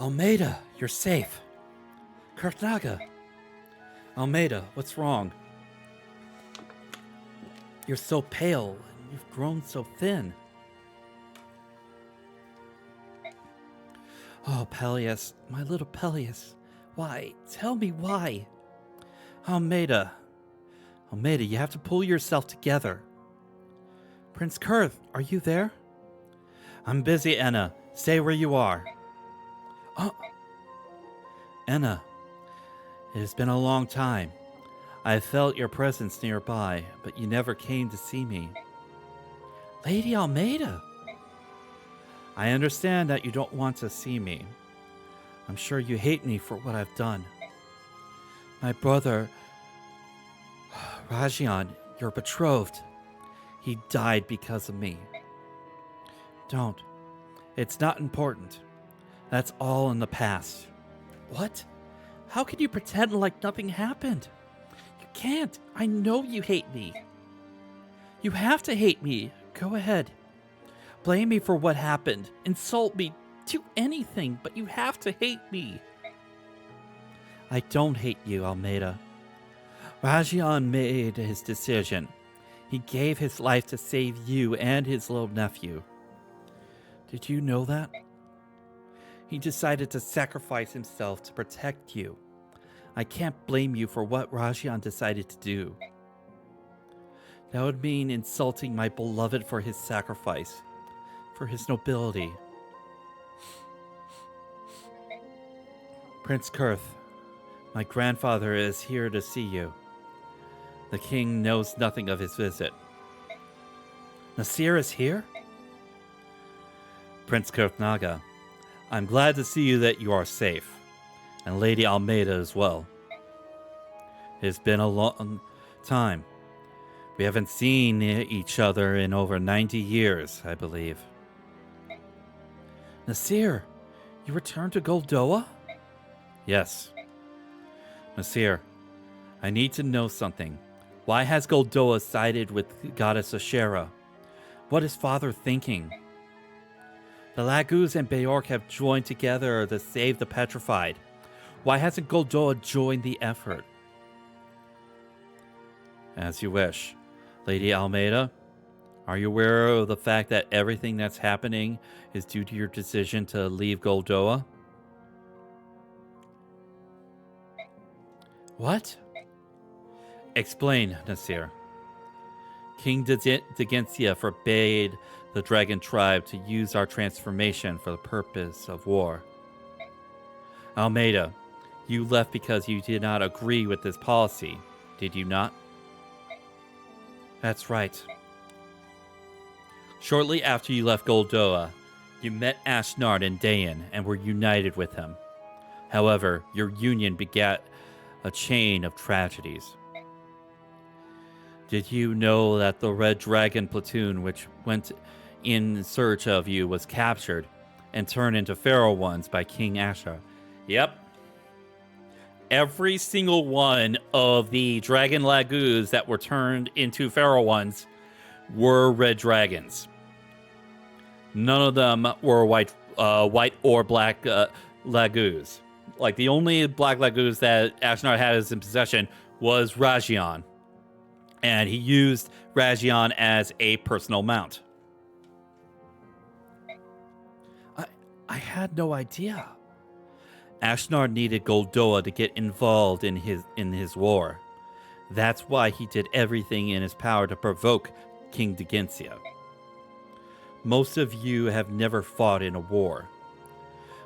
Almeida, you're safe. Kurtnaga. Almeida, what's wrong? You're so pale, and you've grown so thin. Oh, Peleus, my little Peleus. Why? Tell me why. Almeida, you have to pull yourself together. Prince Kurth, are you there? I'm busy, Enna. Stay where you are. Oh, Enna, it has been a long time. I felt your presence nearby, but you never came to see me. Lady Almeida! I understand that you don't want to see me. I'm sure you hate me for what I've done. My brother, Rajian, your betrothed, he died because of me. Don't. It's not important. That's all in the past. What? How can you pretend like nothing happened? You can't. I know you hate me. You have to hate me. Go ahead. Blame me for what happened. Insult me. Do anything, but you have to hate me. I don't hate you, Almeida. Rajian made his decision. He gave his life to save you and his little nephew. Did you know that? He decided to sacrifice himself to protect you. I can't blame you for what Rajian decided to do. That would mean insulting my beloved for his sacrifice, for his nobility. Prince Kurth, my grandfather is here to see you. The king knows nothing of his visit. Nasir is here? Prince Kurthnaga, I'm glad to see that you are safe, and Lady Almeida as well. It's been a long time. We haven't seen each other in over 90 years, I believe. Nasir, you returned to Goldoa? Yes. Nasir, I need to know something. Why has Goldoa sided with Goddess Ashera? What is Father thinking? The Lagoos and Beork have joined together to save the Petrified. Why hasn't Goldoa joined the effort? As you wish. Lady Almeida, are you aware of the fact that everything that's happening is due to your decision to leave Goldoa? What? Explain, Nasir. King Degentia forbade the dragon tribe to use our transformation for the purpose of war. Almeida, you left because you did not agree with this policy, did you not? That's right. Shortly after you left Goldoa, you met Ashnard and Dayan and were united with him. However, your union begat a chain of tragedies. Did you know that the Red Dragon platoon, which went in search of you was captured and turned into feral ones by King Ashur. Yep. Every single one of the dragon lagoos that were turned into feral ones were red dragons. None of them were white or black lagoos. Like, the only black lagoos that Ashnard had in possession was Rajion. And he used Rajion as a personal mount. I had no idea. Ashnard needed Goldoa to get involved in his war. That's why he did everything in his power to provoke King Degentia. Most of you have never fought in a war.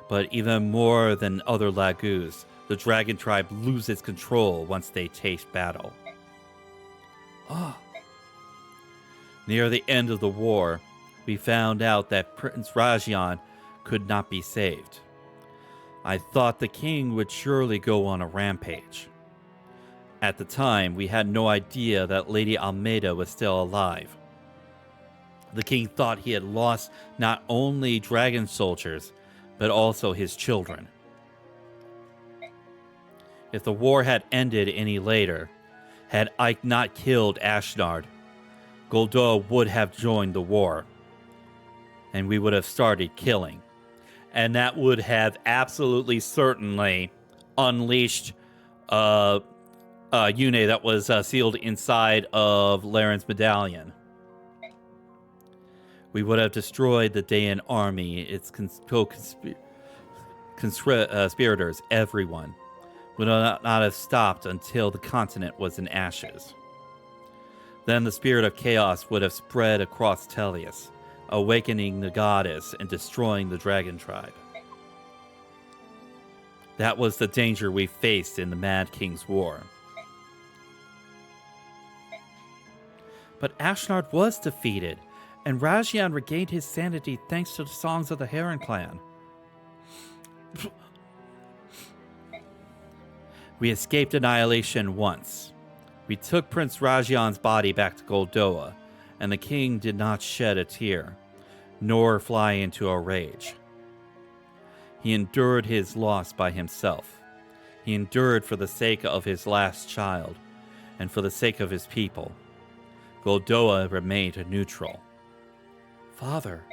But even more than other lagoos, the dragon tribe loses control once they taste battle. Near the end of the war, we found out that Prince Rajion could not be saved. I thought the king would surely go on a rampage. At the time, we had no idea that Lady Almeida was still alive. The king thought he had lost not only dragon soldiers, but also his children. If the war had ended any later, had Ike not killed Ashnard, Goldoa would have joined the war, and we would have started killing. And that would have absolutely certainly unleashed Yune that was sealed inside of Laren's medallion. We would have destroyed the Dayan army, its conspirators, everyone. Would not have stopped until the continent was in ashes. Then the spirit of chaos would have spread across Tellius, awakening the goddess and destroying the dragon tribe. That was the danger we faced in the Mad King's War. But Ashnard was defeated, and Rajion regained his sanity thanks to the songs of the Heron clan. We escaped annihilation once. We took Prince Rajion's body back to Goldoa, and the king did not shed a tear, nor fly into a rage. He endured his loss by himself. He endured for the sake of his last child, and for the sake of his people. Goldoa remained neutral. Father.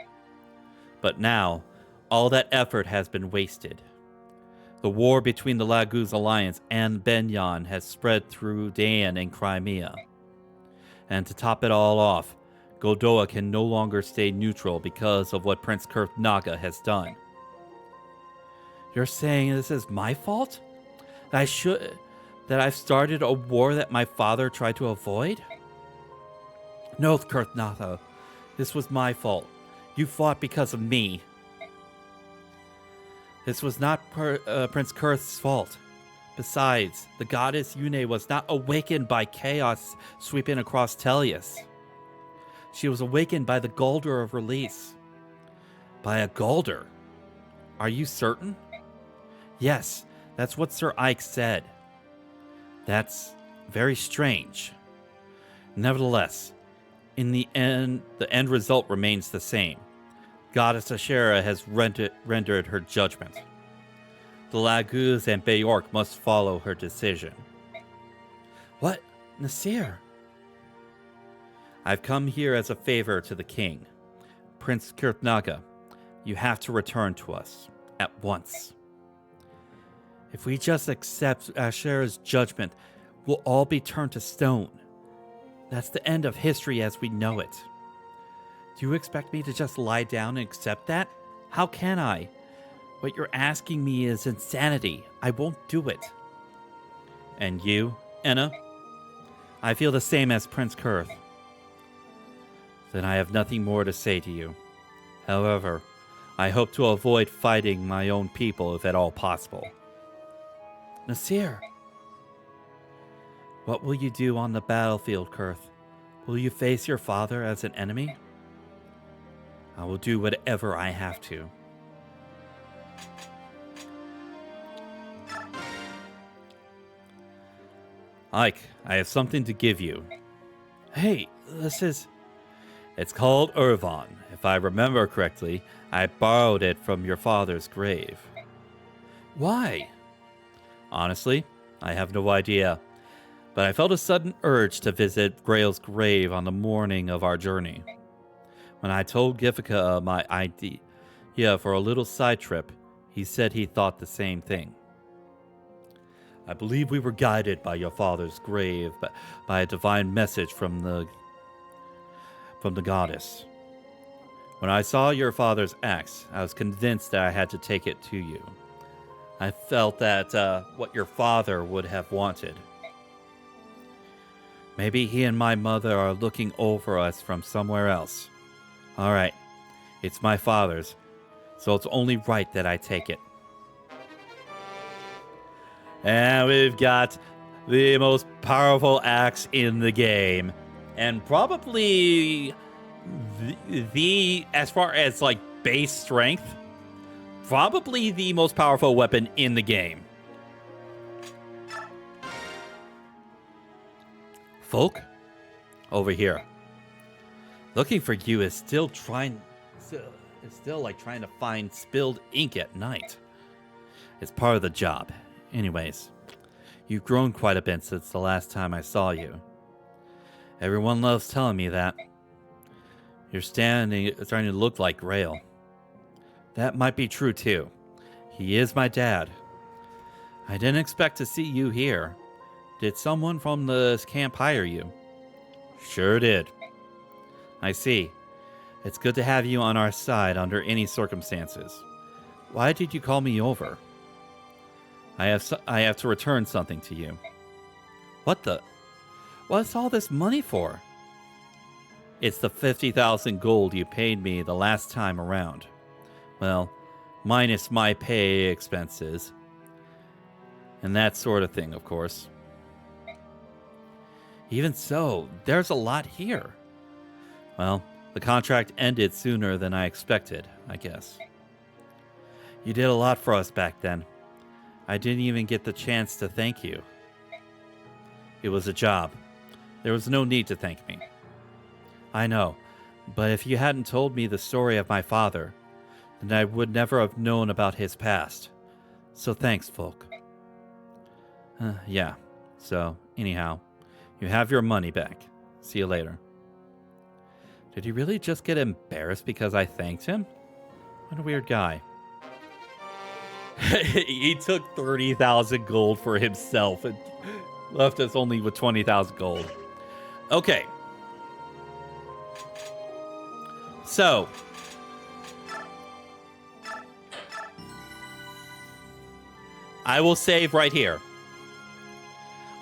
But now, all that effort has been wasted. The war between the Laguz Alliance and Benyon has spread through Dayan and Crimea. And to top it all off, Goldoa can no longer stay neutral because of what Prince Kurthnaga has done. You're saying this is my fault? That I've started a war that my father tried to avoid? No, Kurthnaga. This was my fault. You fought because of me. This was not Prince Kurth's fault. Besides, the goddess Yune was not awakened by chaos sweeping across Tellius. She was awakened by the Galder of release. By a Galder? Are you certain? Yes, that's what Sir Ike said. That's very strange. Nevertheless, in the end result remains the same. Goddess Ashera has rendered her judgment. The Laguz and Beork must follow her decision. What? Nasir? I've come here as a favor to the king. Prince Kurthnaga, you have to return to us. At once. If we just accept Ashera's judgment, we'll all be turned to stone. That's the end of history as we know it. Do you expect me to just lie down and accept that? How can I? What you're asking me is insanity. I won't do it. And you, Enna? I feel the same as Prince Kurth. Then I have nothing more to say to you. However, I hope to avoid fighting my own people if at all possible. Nasir! What will you do on the battlefield, Kurth? Will you face your father as an enemy? I will do whatever I have to. Ike, I have something to give you. Hey, this is... It's called Irvon. If I remember correctly, I borrowed it from your father's grave. Why? Honestly, I have no idea. But I felt a sudden urge to visit Grail's grave on the morning of our journey. When I told Gifika my idea for a little side trip, he said he thought the same thing. I believe we were guided by your father's grave by a divine message from the goddess. When I saw your father's axe, I was convinced that I had to take it to you. I felt that what your father would have wanted. Maybe he and my mother are looking over us from somewhere else. All right, it's my father's, so it's only right that I take it. And we've got the most powerful axe in the game, and probably the as far as like base strength, probably the most powerful weapon in the game. Folk, over here. Looking for you is still trying to find spilled ink at night. It's part of the job. Anyways, you've grown quite a bit since the last time I saw you. Everyone loves telling me that. You're starting to look like Grail. That might be true too. He is my dad. I didn't expect to see you here. Did someone from the camp hire you? Sure did. I see. It's good to have you on our side under any circumstances. Why did you call me over? I have to return something to you. What's all this money for? It's the 50,000 gold you paid me the last time around. Well, minus my pay expenses. And that sort of thing, of course. Even so, there's a lot here. Well, the contract ended sooner than I expected, I guess. You did a lot for us back then. I didn't even get the chance to thank you. It was a job. There was no need to thank me. I know, but if you hadn't told me the story of my father, then I would never have known about his past. So thanks, Folk. Yeah, so anyhow, you have your money back. See you later. Did he really just get embarrassed because I thanked him? What a weird guy. He took 30,000 gold for himself and left us only with 20,000 gold. Okay. So. I will save right here.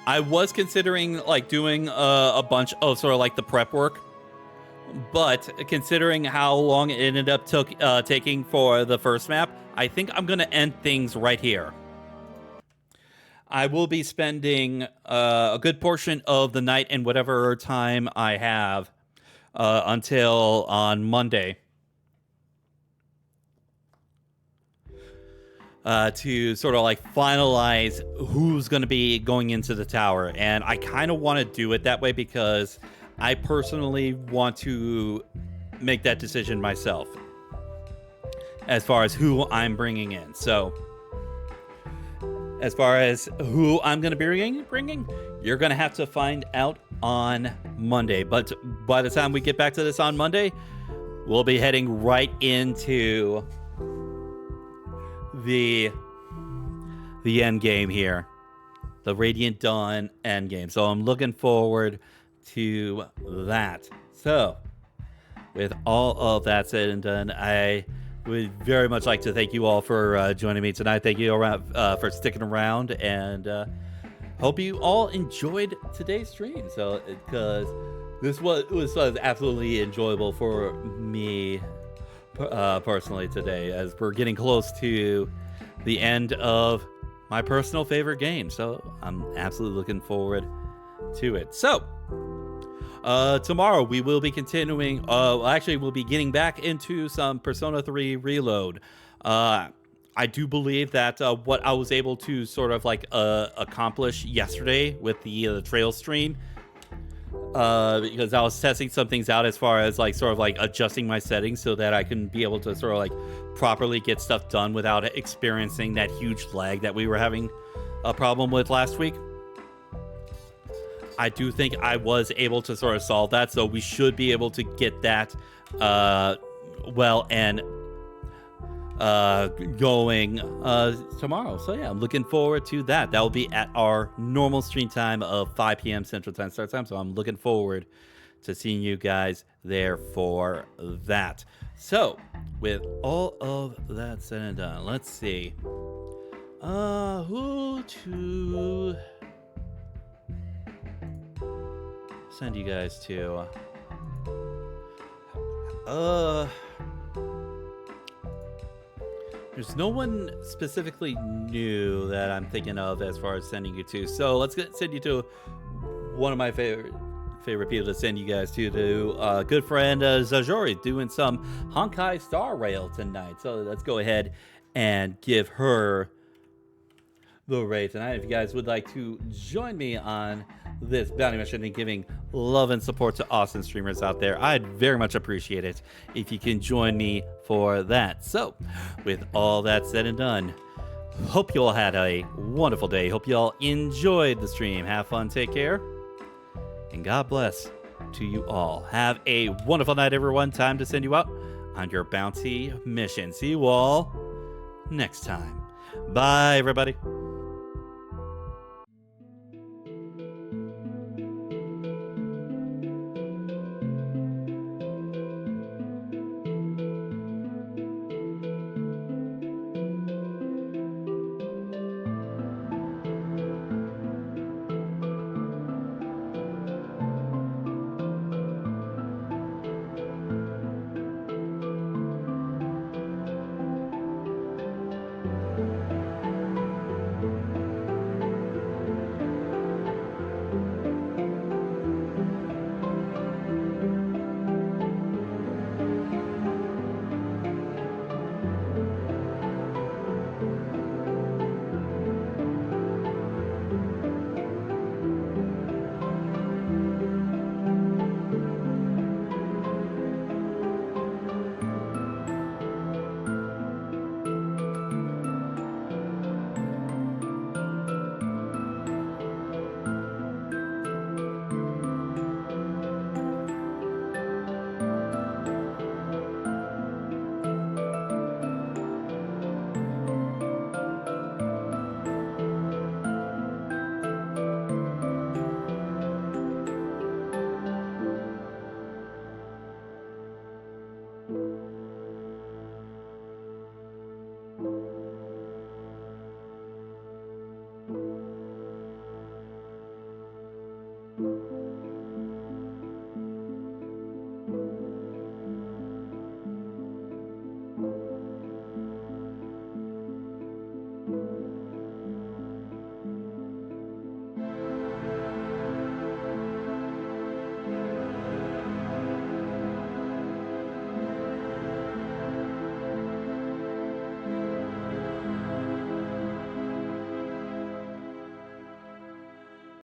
I was considering like doing a bunch of sort of like the prep work. But considering how long it ended up taking for the first map, I think I'm going to end things right here. I will be spending a good portion of the night and whatever time I have until on Monday to sort of like finalize who's going to be going into the tower. And I kind of want to do it that way because I personally want to make that decision myself as far as who I'm bringing in. So as far as who I'm going to be bringing, you're going to have to find out on Monday. But by the time we get back to this on Monday, we'll be heading right into the end game here, the Radiant Dawn end game. So I'm looking forward to that. So with all of that said and done, I would very much like to thank you all for joining me tonight. Thank you for sticking around, and hope you all enjoyed today's stream. So because this was absolutely enjoyable for me personally today, as we're getting close to the end of my personal favorite game. So I'm absolutely looking forward to it. So tomorrow we will be continuing, actually we'll be getting back into some Persona 3 Reload. I do believe that what I was able to sort of like accomplish yesterday with the trail stream because I was testing some things out as far as like sort of like adjusting my settings so that I can be able to sort of like properly get stuff done without experiencing that huge lag that we were having a problem with last week. I do think I was able to sort of solve that, so we should be able to get that well and going tomorrow. So yeah, I'm looking forward to that. That will be at our normal stream time of 5 p.m. Central Time start time. So I'm looking forward to seeing you guys there for that. So with all of that said and done, let's see. Who to send you guys to? There's no one specifically new that I'm thinking of as far as sending you to. So let's send you to one of my favorite people to send you guys to good friend Zajori doing some Honkai Star Rail tonight. So let's go ahead and give her the raid tonight. If you guys would like to join me on this bounty mission and giving love and support to awesome streamers out there, I'd very much appreciate it if you can join me for that. So with all that said and done, hope you all had a wonderful day. Hope you all enjoyed the stream. Have fun, take care, and God bless to you all. Have a wonderful night, everyone. Time to send you out on your bounty mission. See you all next time. Bye, everybody.